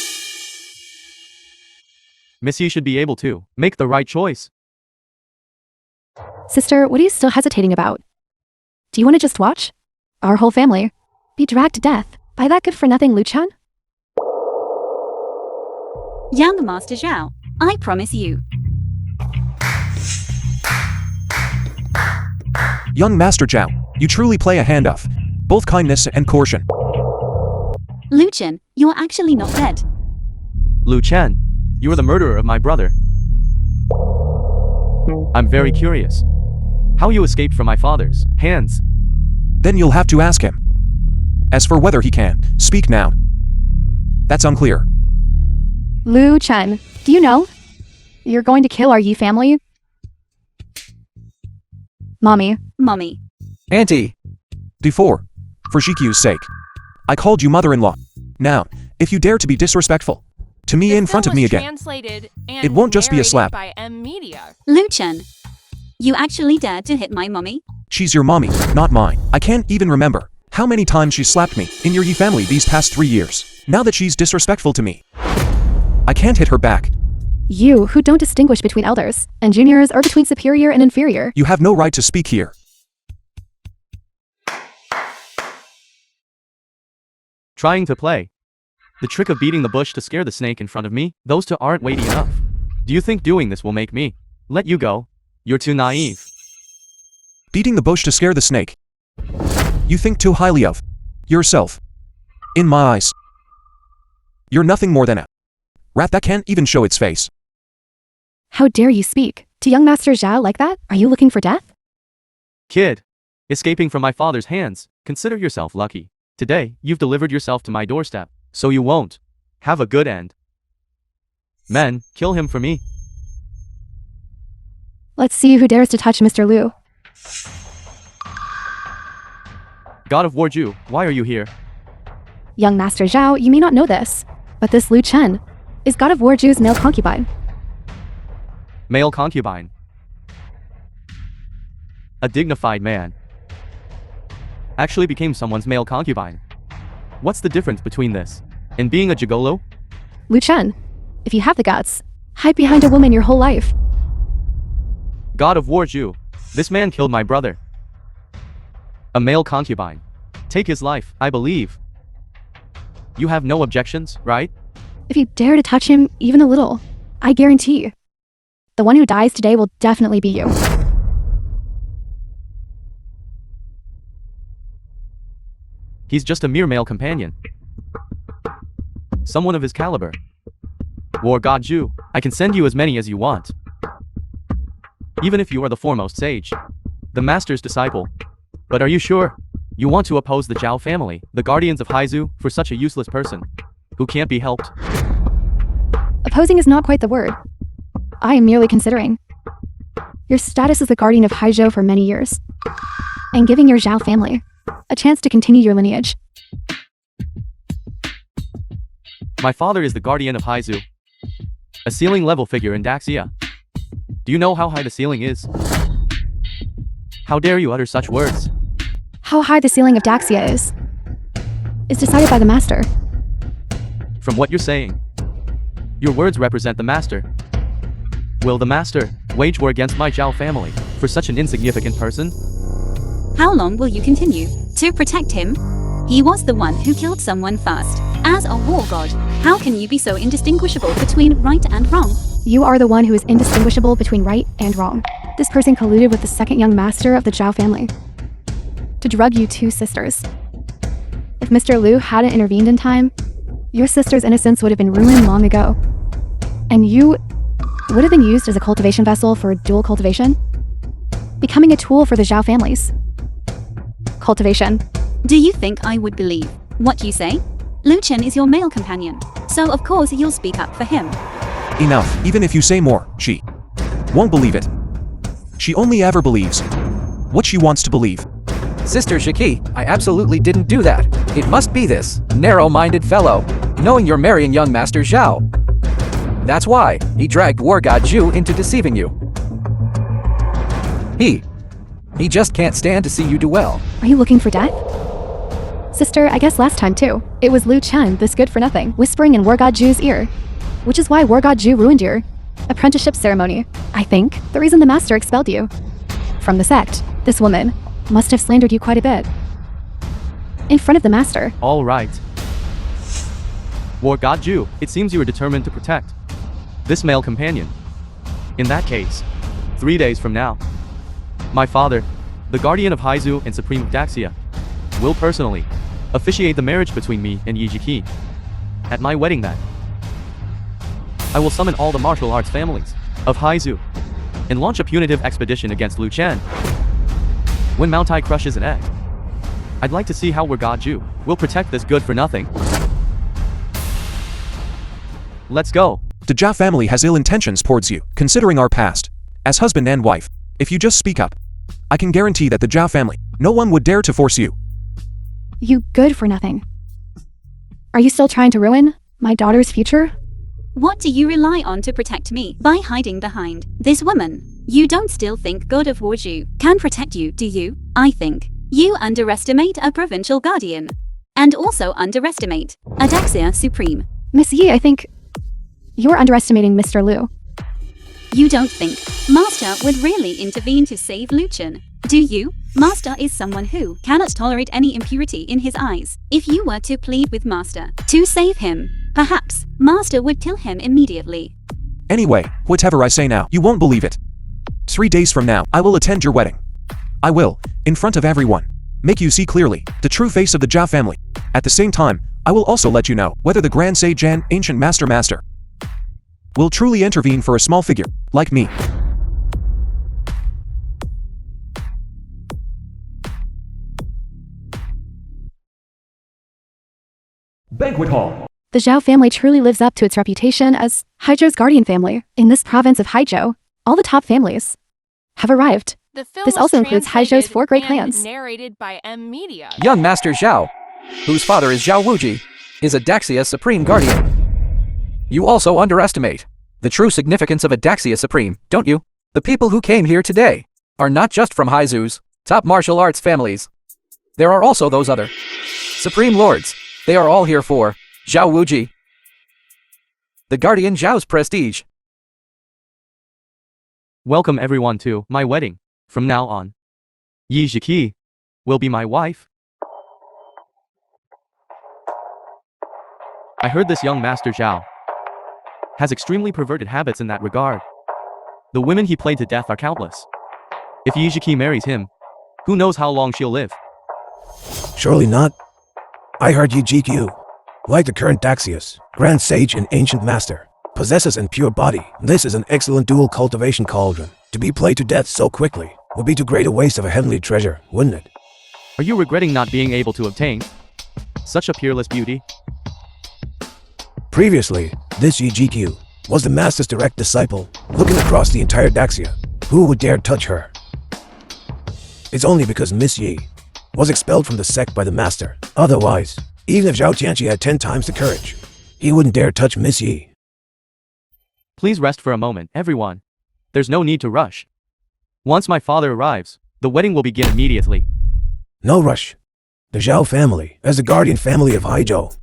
Miss Yi should be able to make the right choice. Sister, what are you still hesitating about? Do you want to just watch our whole family be dragged to death by that good-for-nothing Lu Chun? Young Master Zhao, I promise you. Young Master Zhao, you truly play a hand of both kindness and caution. Lu Chen, you're actually not dead. Lu Chen, you are the murderer of my brother. I'm very curious. How you escaped from my father's hands. Then you'll have to ask him. As for whether he can speak now, that's unclear. Lu Chen, do you know? You're going to kill our Yi family? Mommy. Auntie. Before, for GQ's sake, I called you mother-in-law. Now, if you dare to be disrespectful to me in front of me again, it won't just be a slap. By M Media. Lu Chen, you actually dared to hit my mommy? She's your mommy, not mine. I can't even remember how many times she slapped me in your Yi family these past 3 years. Now that she's disrespectful to me, I can't hit her back. You, who don't distinguish between elders and juniors or between superior and inferior. You have no right to speak here. Trying to play the trick of beating the bush to scare the snake in front of me, those two aren't weighty enough. Do you think doing this will make me let you go? You're too naive. Beating the bush to scare the snake. You think too highly of yourself. In my eyes, you're nothing more than a rat that can't even show its face. How dare you speak to young Master Zhao like that? Are you looking for death? Kid, escaping from my father's hands, consider yourself lucky. Today, you've delivered yourself to my doorstep, so you won't have a good end. Men, kill him for me. Let's see who dares to touch Mr. Lu. God of War Ju, why are you here? Young Master Zhao, you may not know this, but this Lu Chen is God of War Ju's male concubine. Male concubine. A dignified man actually became someone's male concubine. What's the difference between this and being a gigolo? Lu Chen, if you have the guts, hide behind a woman your whole life. God of War Ju, this man killed my brother. A male concubine. Take his life, I believe. You have no objections, right? If you dare to touch him even a little, I guarantee, the one who dies today will definitely be you. He's just a mere male companion. Someone of his caliber. War God Ju, I can send you as many as you want. Even if you are the foremost sage, the master's disciple. But are you sure you want to oppose the Zhao family, the guardians of Haizu, for such a useless person who can't be helped? Opposing is not quite the word. I am merely considering. Your status as the guardian of Haizhou for many years, and giving your Zhao family a chance to continue your lineage. My father is the guardian of Haizu, a ceiling-level figure in Daxia. Do you know how high the ceiling is? How dare you utter such words? How high the ceiling of Daxia is decided by the master. From what you're saying, your words represent the master. Will the master wage war against my Zhao family for such an insignificant person? How long will you continue to protect him? He was the one who killed someone first. As a war god, how can you be so indistinguishable between right and wrong? You are the one who is indistinguishable between right and wrong. This person colluded with the second young master of the Zhao family to drug you two sisters. If Mr. Liu hadn't intervened in time, your sister's innocence would have been ruined long ago. And you would have been used as a cultivation vessel for dual cultivation, becoming a tool for the Zhao families. Cultivation. Do you think I would believe what you say? Lu Chen is your male companion, so of course you'll speak up for him. Enough, even if you say more, she won't believe it. She only ever believes what she wants to believe. Sister Shiki, I absolutely didn't do that. It must be this narrow-minded fellow, knowing you're marrying young Master Zhao. That's why he dragged War God Zhu into deceiving you. He just can't stand to see you do well. Are you looking for death? Sister, I guess last time too. It was Lu Chen, this good-for-nothing, whispering in War God Zhu's ear. Which is why War God Zhu ruined your apprenticeship ceremony. I think the reason the master expelled you from the sect, this woman, must have slandered you quite a bit. In front of the master. All right. War God Zhu, it seems you are determined to protect this male companion. In that case, 3 days from now, my father, the guardian of Haizu and supreme of Daxia, will personally officiate the marriage between me and Yijiki. At my wedding that, I will summon all the martial arts families of Haizu and launch a punitive expedition against Lu Chen. When Mount Tai crushes an egg, I'd like to see how War God Zhu will protect this good-for-nothing. Let's go. The Zhao family has ill intentions towards you, considering our past as husband and wife. If you just speak up, I can guarantee that the Zhao family, no one would dare to force you. You good-for-nothing. Are you still trying to ruin my daughter's future? What do you rely on to protect me by hiding behind this woman? You don't still think God of War Zhu can protect you, do you? I think you underestimate a provincial guardian. And also underestimate a Daxia Supreme. Miss Yi, I think you're underestimating Mr. Liu. You don't think Master would really intervene to save Lu Chen, do you? Master is someone who cannot tolerate any impurity in his eyes. If you were to plead with Master to save him, perhaps Master would kill him immediately. Anyway, whatever I say now, you won't believe it. 3 days from now, I will attend your wedding. I will, in front of everyone, make you see clearly the true face of the Zhao family. At the same time, I will also let you know whether the Grand Sage and Ancient Master will truly intervene for a small figure, like me. Banquet Hall. The Zhao family truly lives up to its reputation as Haizhou's guardian family. In this province of Haizhou, all the top families have arrived. The film This was also includes Haizhou's 4 great translated clans. and narrated by M Media. Young Master Zhao, whose father is Zhao Wuji, is a Daxia Supreme Guardian. You also underestimate the true significance of a Daxia Supreme, don't you? The people who came here today are not just from Haizu's top martial arts families. There are also those other Supreme Lords. They are all here for Zhao Wuji, the Guardian Zhao's prestige. Welcome everyone to my wedding. From now on, Yijiki will be my wife. I heard this young Master Zhao has extremely perverted habits in that regard. The women he played to death are countless. If Yijiki marries him, who knows how long she'll live. Surely not. I heard Yijiki, like the current Daxius, Grand Sage and Ancient Master, possesses an pure body. This is an excellent dual cultivation cauldron. To be played to death so quickly would be too great a waste of a heavenly treasure, wouldn't it? Are you regretting not being able to obtain such a peerless beauty? Previously, this Yijiki was the Master's direct disciple, looking across the entire Daxia. Who would dare touch her? It's only because Miss Yi was expelled from the sect by the master. Otherwise, even if Zhao Tianqi had 10 times the courage, he wouldn't dare touch Miss Yi. Please rest for a moment, everyone. There's no need to rush. Once my father arrives, the wedding will begin immediately. No rush. The Zhao family, as the guardian family of Haizhou,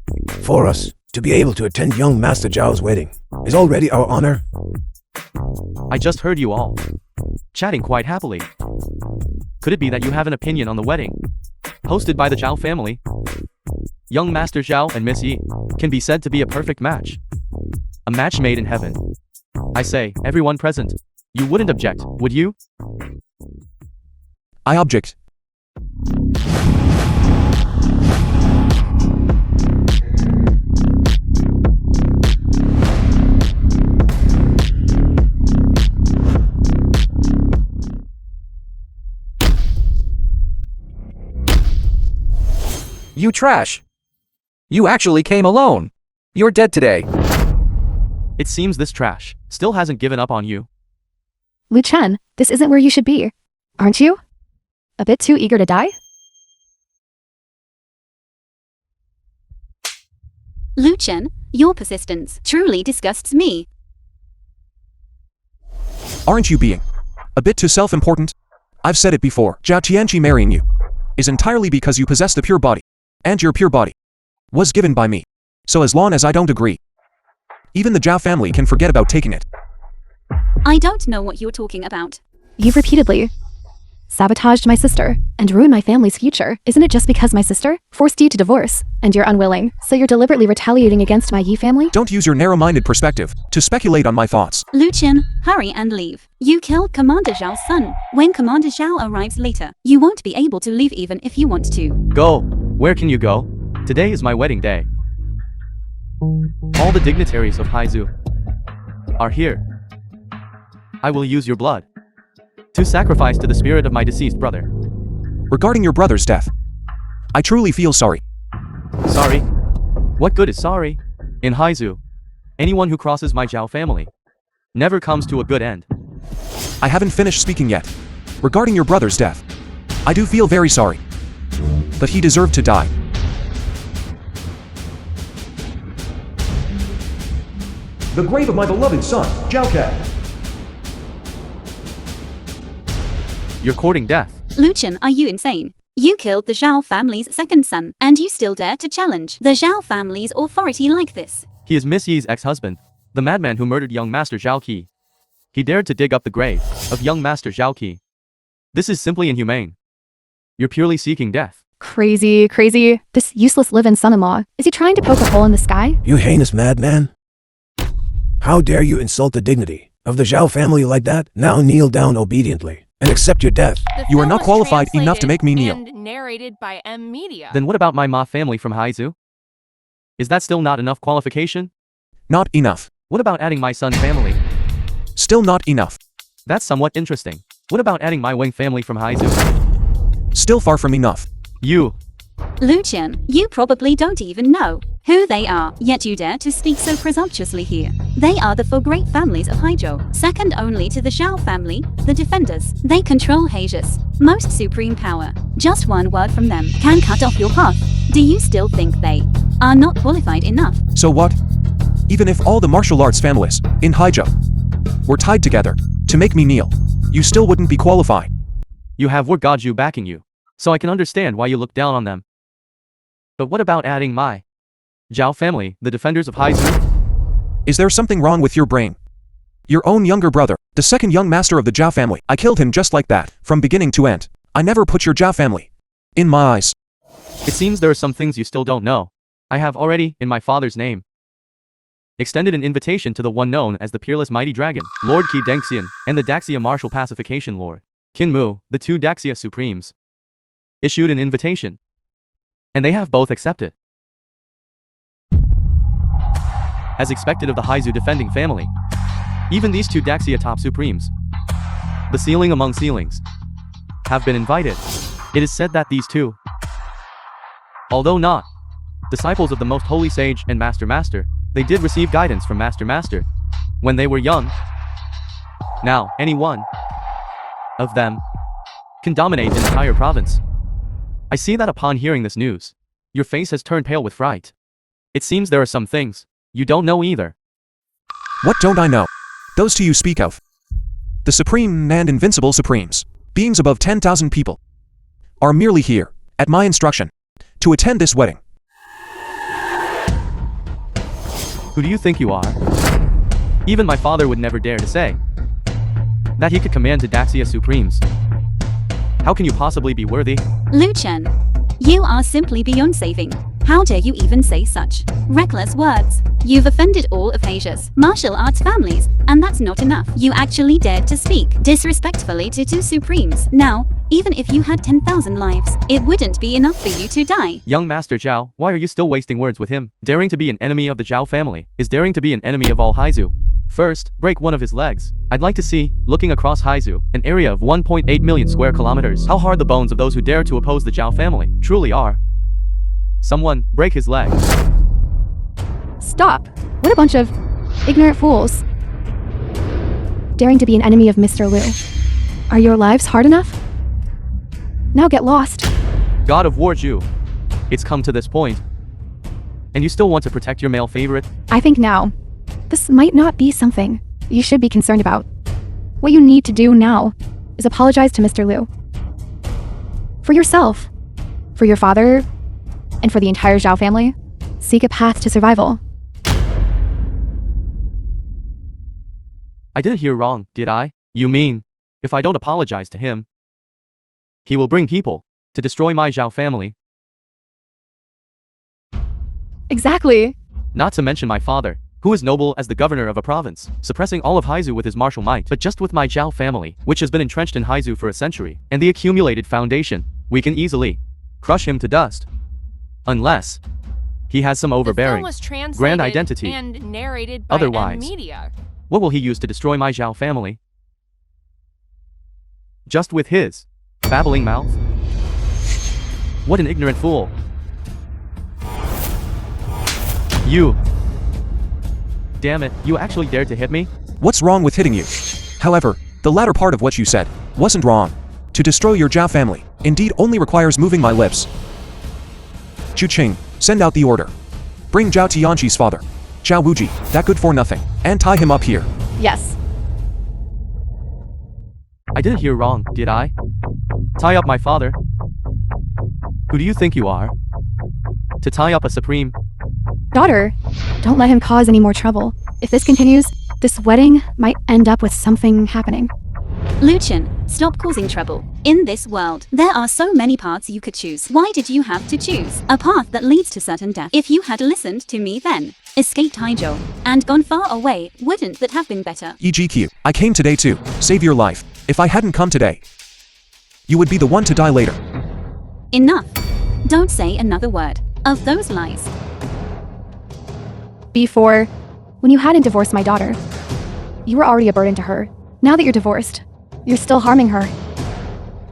for us to be able to attend young Master Zhao's wedding, is already our honor. I just heard you all chatting quite happily. Could it be that you have an opinion on the wedding hosted by the Zhao family? Young Master Zhao and Miss Yi can be said to be a perfect match. A match made in heaven. I say, everyone present, you wouldn't object, would you? I object. You trash! You actually came alone! You're dead today! It seems this trash still hasn't given up on you. Lu Chen, this isn't where you should be. Aren't you? A bit too eager to die? Lu Chen, your persistence truly disgusts me. Aren't you being a bit too self-important? I've said it before, Zhao Tianqi marrying you is entirely because you possess the pure body, and your pure body was given by me. So as long as I don't agree, even the Zhao family can forget about taking it. I don't know what you're talking about. You've repeatedly sabotaged my sister and ruined my family's future. Isn't it just because my sister forced you to divorce and you're unwilling, so you're deliberately retaliating against my Yi family? Don't use your narrow-minded perspective to speculate on my thoughts. Lu Chen, hurry and leave. You killed Commander Zhao's son. When Commander Zhao arrives later, you won't be able to leave even if you want to. Go! Where can you go? Today is my wedding day. All the dignitaries of Haizu are here. I will use your blood to sacrifice to the spirit of my deceased brother. Regarding your brother's death, I truly feel sorry. Sorry? What good is sorry? In Haizu, anyone who crosses my Zhao family never comes to a good end. I haven't finished speaking yet. Regarding your brother's death, I do feel very sorry. But he deserved to die. The grave of my beloved son, Zhao Ke. You're courting death. Lu Chen, are you insane? You killed the Zhao family's second son, and you still dare to challenge the Zhao family's authority like this. He is Miss Yi's ex-husband, the madman who murdered young Master Zhao Qi. He dared to dig up the grave of young Master Zhao Qi. This is simply inhumane. You're purely seeking death. Crazy. This useless live-in son-in-law. Is he trying to poke a hole in the sky? You heinous madman! How dare you insult the dignity of the Zhao family like that? Now kneel down obediently and accept your death. The You are film not was qualified enough to make me kneel. translated and narrated by M Media. Then what about my Ma family from Haizu? Is that still not enough qualification? Not enough. What about adding my Sun family? Still not enough. That's somewhat interesting. What about adding my Wang family from Haizu? Still far from enough. You. Lu Chen, you probably don't even know who they are, yet you dare to speak so presumptuously here. They are the four great families of Haizhou, second only to the Zhao family, the defenders. They control Haizu's most supreme power. Just one word from them can cut off your path. Do you still think they are not qualified enough? So what? Even if all the martial arts families in Haizhou were tied together to make me kneel, you still wouldn't be qualified. You have War Gaju backing you, so I can understand why you look down on them. But what about adding my Zhao family, the defenders of Haizu? Is there something wrong with your brain? Your own younger brother, the second young master of the Zhao family, I killed him just like that, from beginning to end. I never put your Zhao family in my eyes. It seems there are some things you still don't know. I have already, in my father's name, extended an invitation to the one known as the Peerless Mighty Dragon, Lord Qi Dengxian, and the Daxia Martial Pacification Lord, Qin Mu, the two Daxia Supremes, issued an invitation. And they have both accepted. As expected of the Haizu defending family, even these two Daxia top supremes, the ceiling among ceilings, have been invited. It is said that these two, although not disciples of the most holy sage and Master, they did receive guidance from Master when they were young. Now, any one of them can dominate an entire province. I see that upon hearing this news, your face has turned pale with fright. It seems there are some things you don't know either. What don't I know? Those two you speak of. The Supreme and Invincible Supremes, beings above 10,000 people, are merely here, at my instruction, to attend this wedding. Who do you think you are? Even my father would never dare to say that he could command Daxia Supremes. How can you possibly be worthy? Lu Chen, you are simply beyond saving. How dare you even say such reckless words? You've offended all of Asia's martial arts families, and that's not enough. You actually dared to speak disrespectfully to two Supremes. Now, even if you had 10,000 lives, it wouldn't be enough for you to die. Young Master Zhao, why are you still wasting words with him? Daring to be an enemy of the Zhao family is daring to be an enemy of all Haizu. First, break one of his legs. I'd like to see, looking across Haizu, an area of 1.8 million square kilometers, how hard the bones of those who dare to oppose the Zhao family truly are. Someone, break his leg. Stop! What a bunch of ignorant fools. Daring to be an enemy of Mr. Liu. Are your lives hard enough? Now get lost. God of War Zhu. It's come to this point. And you still want to protect your male favorite? I think now, this might not be something you should be concerned about. What you need to do now is apologize to Mr. Liu. For yourself, for your father, and for the entire Zhao family. Seek a path to survival. I didn't hear wrong, did I? You mean, if I don't apologize to him, he will bring people to destroy my Zhao family? Exactly. Not to mention my father, who is noble as the governor of a province, suppressing all of Haizu with his martial might, but just with my Zhao family, which has been entrenched in Haizu for a century, and the accumulated foundation, we can easily crush him to dust. Unless he has some overbearing, The film was translated grand identity. and narrated by Otherwise, media. What will he use to destroy my Zhao family? Just with his babbling mouth? What an ignorant fool. You. Damn it, you actually dared to hit me? What's wrong with hitting you? However, the latter part of what you said wasn't wrong. To destroy your Zhao family, indeed only requires moving my lips. Chu Qing, send out the order. Bring Zhao Tianqi's father, Zhao Wuji, that good for nothing, and tie him up here. Yes. I didn't hear wrong, did I? Tie up my father? Who do you think you are? To tie up a Supreme? Daughter, don't let him cause any more trouble. If this continues, this wedding might end up with something happening. Lu Chen, stop causing trouble. In this world, there are so many paths you could choose. Why did you have to choose a path that leads to certain death? If you had listened to me then, escaped Haizhou, and gone far away, wouldn't that have been better? EGQ, I came today to save your life. If I hadn't come today, you would be the one to die later. Enough. Don't say another word of those lies. Before, when you hadn't divorced my daughter, you were already a burden to her. Now that you're divorced, you're still harming her.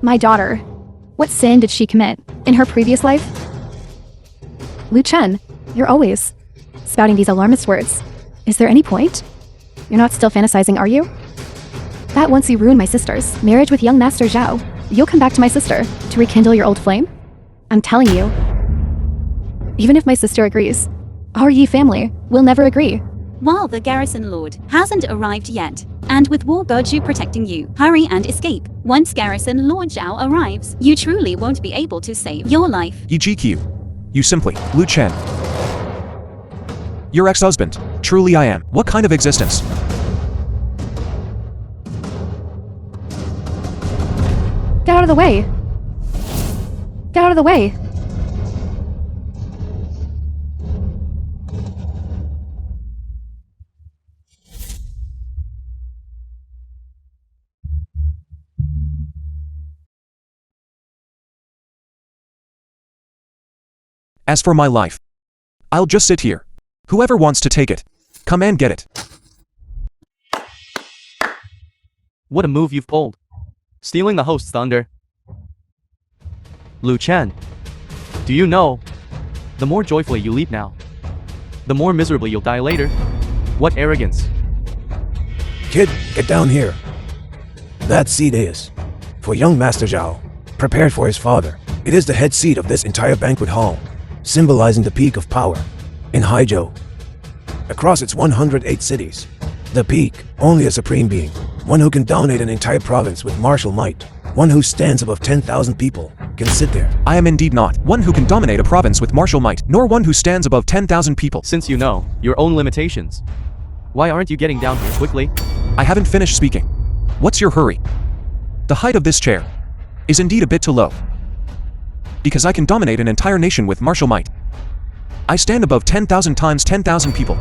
My daughter, what sin did she commit in her previous life? Lu Chen, you're always spouting these alarmist words. Is there any point? You're not still fantasizing, are you? That once you ruined my sister's marriage with young Master Zhao, you'll come back to my sister to rekindle your old flame? I'm telling you, even if my sister agrees, our Yi family will never agree. While the garrison lord hasn't arrived yet, and with War Goju protecting you, hurry and escape. Once Garrison Lord Zhao arrives, you truly won't be able to save your life. EGQ, you simply, Lu Chen. Your ex-husband, truly I am. What kind of existence? Get out of the way. Get out of the way. As for my life, I'll just sit here. Whoever wants to take it, come and get it. What a move you've pulled. Stealing the host's thunder. Lu Chen, do you know, the more joyfully you leap now, the more miserably you'll die later. What arrogance. Kid, get down here. That seed is for young Master Zhao, prepared for his father. It is the head seat of this entire banquet hall, symbolizing the peak of power in Haizhou. Across its 108 cities, the peak, only a supreme being, one who can dominate an entire province with martial might, one who stands above 10,000 people, can sit there. I am indeed not one who can dominate a province with martial might, nor one who stands above 10,000 people. Since you know your own limitations, why aren't you getting down here quickly? I haven't finished speaking. What's your hurry? The height of this chair is indeed a bit too low. Because I can dominate an entire nation with martial might. I stand above 10,000 times 10,000 people.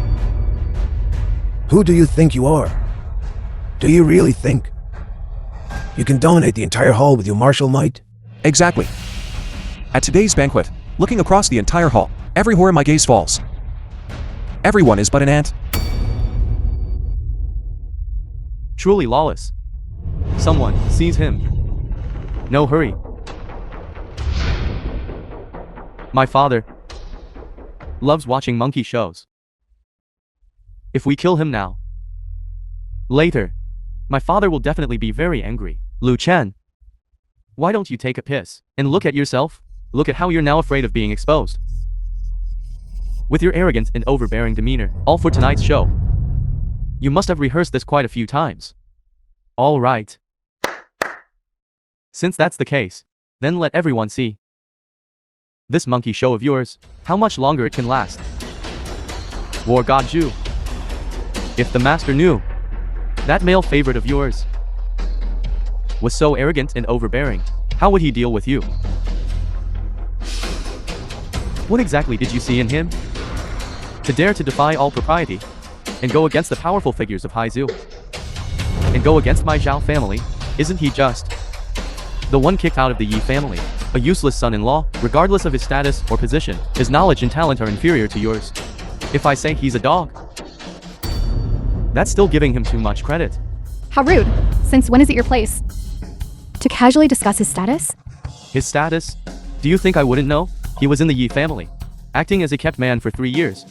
Who do you think you are? Do you really think you can dominate the entire hall with your martial might? Exactly. At today's banquet, looking across the entire hall, everywhere my gaze falls, everyone is but an ant. Truly lawless. Someone sees him. No hurry. My father loves watching monkey shows. If we kill him now, later, my father will definitely be very angry. Lu Chen, why don't you take a piss and look at yourself? Look at how you're now afraid of being exposed. With your arrogant and overbearing demeanor, all for tonight's show. You must have rehearsed this quite a few times. All right. Since that's the case, then let everyone see. This monkey show of yours, how much longer it can last. War God Zhu. If the master knew, that male favorite of yours was so arrogant and overbearing, how would he deal with you? What exactly did you see in him? To dare to defy all propriety, and go against the powerful figures of Haizhou, and go against my Zhao family, isn't he just the one kicked out of the Yi family? A useless son-in-law, regardless of his status or position, his knowledge and talent are inferior to yours. If I say he's a dog, that's still giving him too much credit. How rude. Since when is it your place to casually discuss his status? His status? Do you think I wouldn't know? He was in the Yi family, acting as a kept man for 3 years,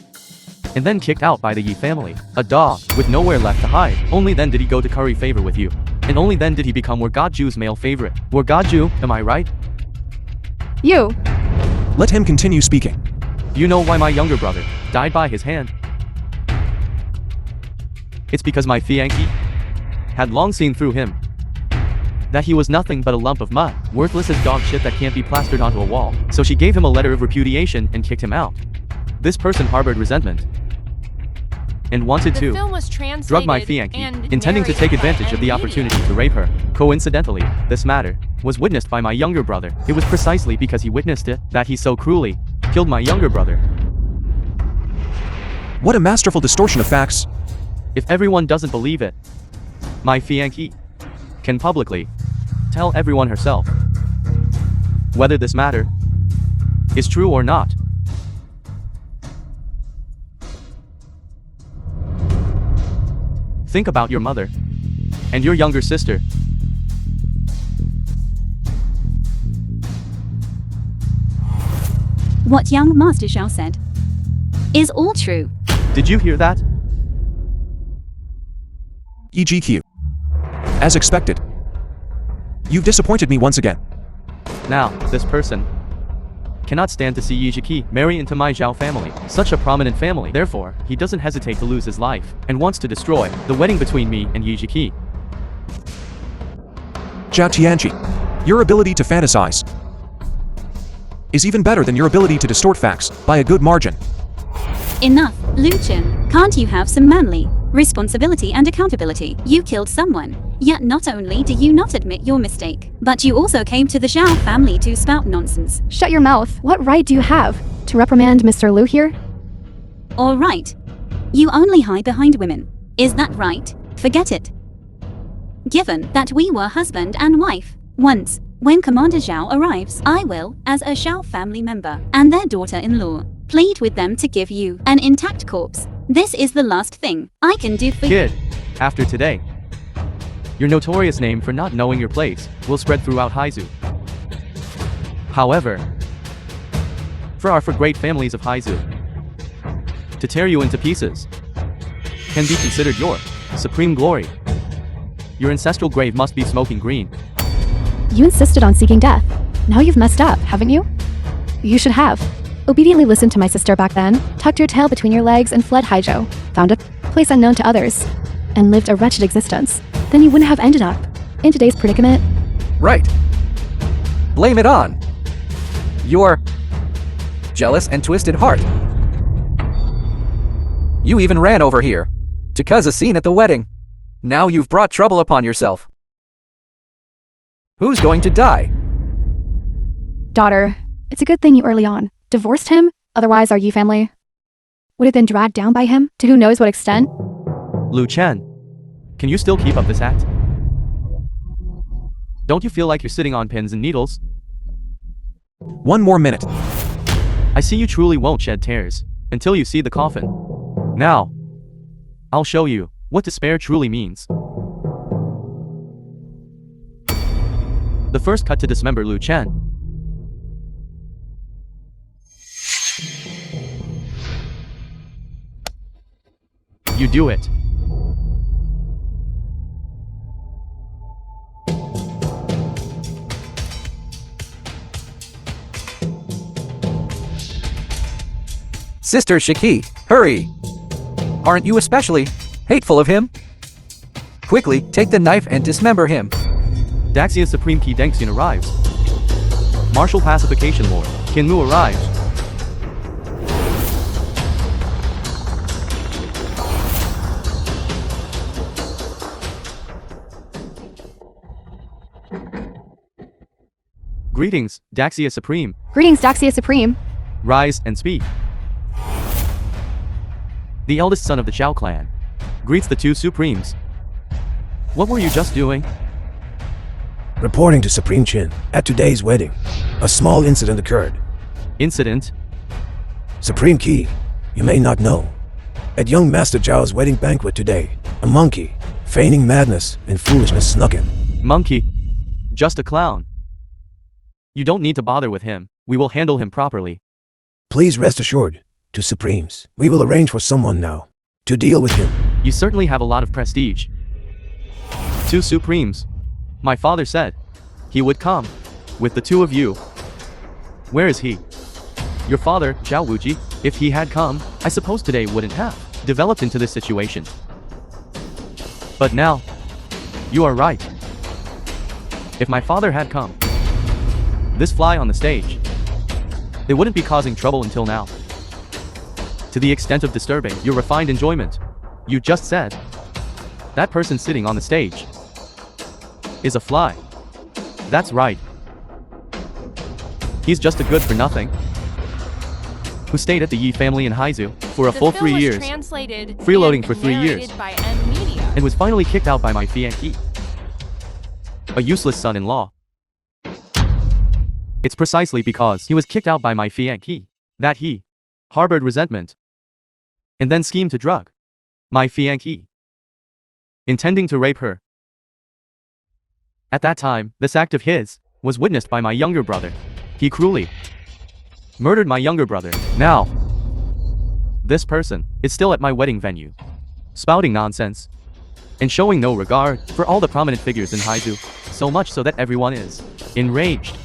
and then kicked out by the Yi family. A dog, with nowhere left to hide. Only then did he go to curry favor with you. And only then did he become War God Zhu's male favorite. War God Zhu, am I right? You. Let him continue speaking. Do you know why my younger brother died by his hand? It's because my fiancée had long seen through him that he was nothing but a lump of mud, worthless as dog shit that can't be plastered onto a wall. So she gave him a letter of repudiation and kicked him out. This person harbored resentment and wanted The to film was translated drug my fiancée, and intending to take narrated by advantage of the M. opportunity to rape her. Coincidentally, this matter was witnessed by my younger brother. It was precisely because he witnessed it that he so cruelly killed my younger brother. What a masterful distortion of facts. If everyone doesn't believe it, my fiancée can publicly tell everyone herself whether this matter is true or not. Think about your mother and your younger sister. What young Master Zhao said is all true. Did you hear that? EGQ. As expected. You've disappointed me once again. Now, this person cannot stand to see Yi Zhiki marry into my Zhao family, such a prominent family. Therefore, he doesn't hesitate to lose his life, and wants to destroy the wedding between me and Yi Zhiki. Zhao Tianqi, your ability to fantasize is even better than your ability to distort facts, by a good margin. Enough, Lu Chen. Can't you have some manly responsibility and accountability? You killed someone. Yet not only do you not admit your mistake, but you also came to the Zhao family to spout nonsense. Shut your mouth. What right do you have to reprimand Mr. Lu here? All right. You only hide behind women. Is that right? Forget it. Given that we were husband and wife once, when Commander Zhao arrives, I will, as a Zhao family member and their daughter-in-law, plead with them to give you an intact corpse. This is the last thing I can do for you. Kid, after today, your notorious name for not knowing your place will spread throughout Haizhou. However, for great families of Haizhou, to tear you into pieces can be considered your supreme glory. Your ancestral grave must be smoking green. You insisted on seeking death. Now you've messed up, haven't you? You should have. Obediently listened to my sister back then, tucked your tail between your legs and fled Haijo, found a place unknown to others, and lived a wretched existence. Then you wouldn't have ended up in today's predicament. Right. Blame it on your jealous and twisted heart. You even ran over here to cause a scene at the wedding. Now you've brought trouble upon yourself. Who's going to die? Daughter, it's a good thing you early on divorced him, otherwise our Yi family would have been dragged down by him to who knows what extent. Lu Chen, can you still keep up this act? Don't you feel like you're sitting on pins and needles? 1 more minute. I see you truly won't shed tears until you see the coffin. Now, I'll show you what despair truly means. The first cut to dismember Lu Chen. You do it. Sister Shiki, hurry! Aren't you especially hateful of him? Quickly, take the knife and dismember him. Daxia Supreme Key Dengxian arrives. Martial Pacification Lord, Kinmu arrives. Greetings, Daxia Supreme. Greetings, Daxia Supreme. Rise and speak. The eldest son of the Zhao clan greets the two Supremes. What were you just doing? Reporting to Supreme Chin, at today's wedding, a small incident occurred. Incident? Supreme Key, you may not know. At young Master Zhao's wedding banquet today, a monkey, feigning madness and foolishness, snuck in. Monkey. Just a clown. You don't need to bother with him. We will handle him properly. Please rest assured, to Supremes, we will arrange for someone now to deal with him. You certainly have a lot of prestige. Two Supremes. My father said he would come with the two of you. Where is he? Your father, Zhao Wuji, if he had come, I suppose today wouldn't have developed into this situation. But now, you are right. If my father had come, this fly on the stage, they wouldn't be causing trouble until now. To the extent of disturbing your refined enjoyment, you just said that person sitting on the stage is a fly. That's right. He's just a good for nothing who stayed at the Yi family in Haizu for a full 3 years, freeloading for 3 years, and was finally kicked out by my fiancé, a useless son-in-law. It's precisely because he was kicked out by my fiancé that he harbored resentment and then schemed to drug my fiancé, intending to rape her. At that time, this act of his was witnessed by my younger brother. He cruelly murdered my younger brother. Now, this person is still at my wedding venue, spouting nonsense and showing no regard for all the prominent figures in Haizu, so much so that everyone is enraged,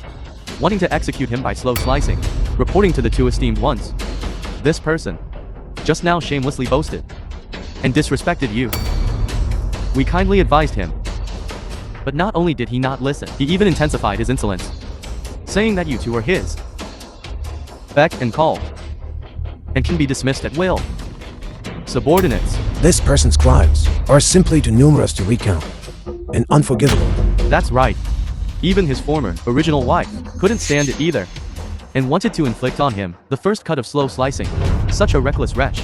wanting to execute him by slow slicing, reporting to the two esteemed ones. This person just now shamelessly boasted and disrespected you. We kindly advised him, but not only did he not listen, he even intensified his insolence, saying that you two are his beck and call and can be dismissed at will. Subordinates. This person's crimes are simply too numerous to recount and unforgivable. That's right. Even his former, original wife couldn't stand it either and wanted to inflict on him the first cut of slow slicing. Such a reckless wretch.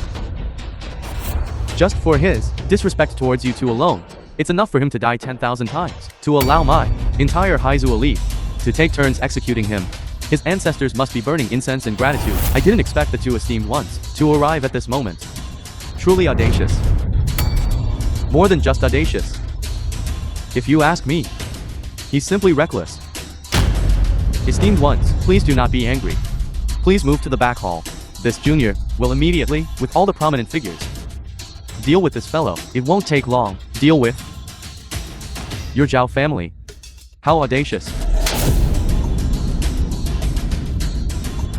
Just for his disrespect towards you two alone, it's enough for him to die 10,000 times. To allow my entire Haizu elite to take turns executing him, his ancestors must be burning incense in gratitude. I didn't expect the two esteemed ones to arrive at this moment. Truly audacious. More than just audacious. If you ask me, he's simply reckless. Esteemed ones, please do not be angry. Please move to the back hall. This junior will immediately, with all the prominent figures, deal with this fellow. It won't take long. Deal with your Zhao family. How audacious.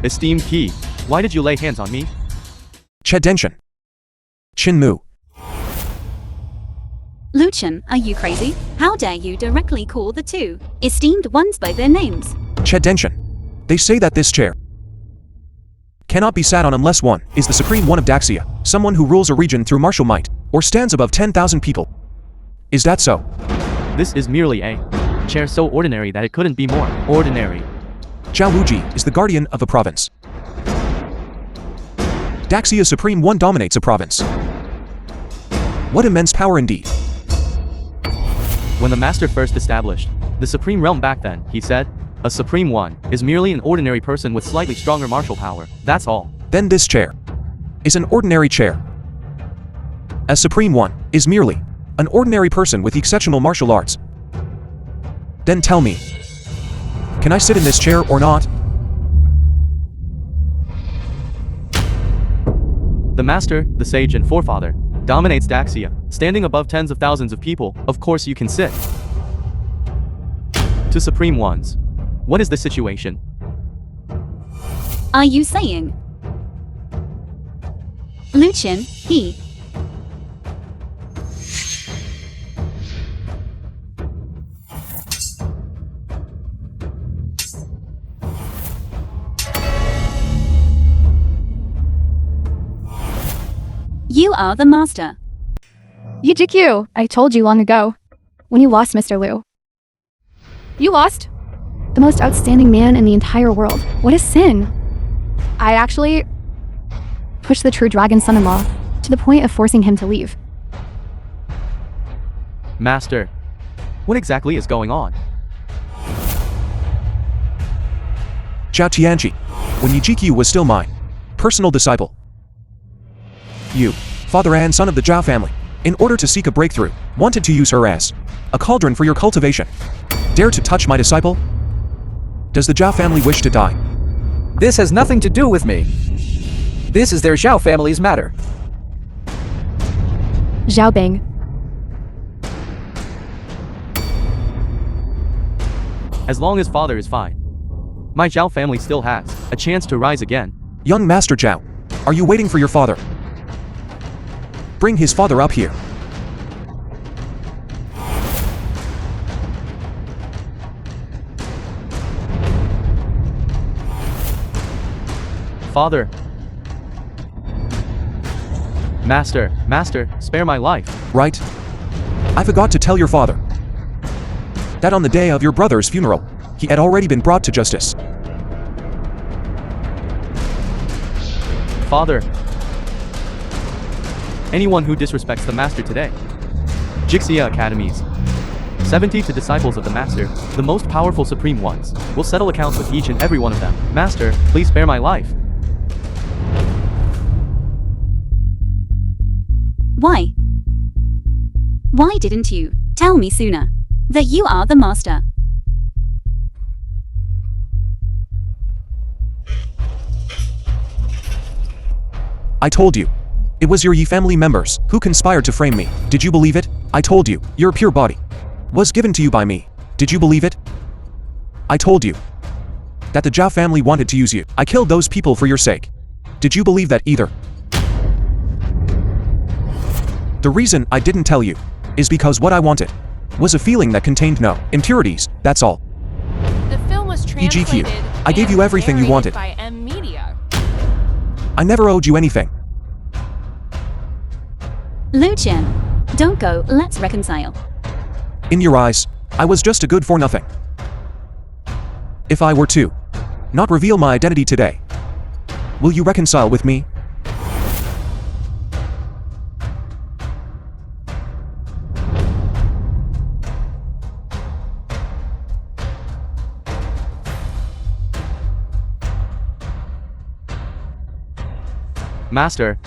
Esteemed Key, why did you lay hands on me? Chedenshin. Chinmu. Luchan, are you crazy? How dare you directly call the two esteemed ones by their names? Chedenshin. They say that this chair cannot be sat on unless one is the supreme one of Daxia, someone who rules a region through martial might, or stands above 10,000 people. Is that so? This is merely a chair so ordinary that it couldn't be more ordinary. Zhao Wuji is the guardian of a province. Daxia's supreme one dominates a province. What immense power indeed. When the master first established the supreme realm back then, he said, a supreme one is merely an ordinary person with slightly stronger martial power, that's all. Then this chair is an ordinary chair. A supreme one is merely an ordinary person with exceptional martial arts. Then tell me, can I sit in this chair or not? The master, the sage and forefather, dominates Daxia, standing above tens of thousands of people, of course you can sit. To supreme ones, what is the situation? Are you saying Luchan, he? You are the master. YGQ, I told you long ago. When you lost Mr. Liu. You lost? The most outstanding man in the entire world. What a sin. I actually pushed the true dragon son-in-law to the point of forcing him to leave. Master, what exactly is going on? Zhao Tianqi, when YGQ was still my personal disciple. You, father and son of the Zhao family, in order to seek a breakthrough, wanted to use her as a cauldron for your cultivation. Dare to touch my disciple? Does the Zhao family wish to die? This has nothing to do with me. This is their Zhao family's matter. Zhao Bing. As long as father is fine, my Zhao family still has a chance to rise again. Young Master Zhao, are you waiting for your father? Bring his father up here. Father. Master, spare my life. Right? I forgot to tell your father that on the day of your brother's funeral, he had already been brought to justice. Father. Anyone who disrespects the master today. Jixia Academies. 70 to disciples of the master, the most powerful supreme ones, will settle accounts with each and every one of them. Master, please spare my life. Why? Why didn't you tell me sooner that you are the master? I told you. It was your Yi family members who conspired to frame me. Did you believe it? I told you, your pure body was given to you by me. Did you believe it? I told you that the Zhao family wanted to use you. I killed those people for your sake. Did you believe that either? The reason I didn't tell you is because what I wanted was a feeling that contained no impurities, that's all. The film was translated I gave you and everything you narrated wanted. by M Media. I never owed you anything. Luchan, don't go, let's reconcile. In your eyes, I was just a good for nothing. If I were to not reveal my identity today, will you reconcile with me? Master,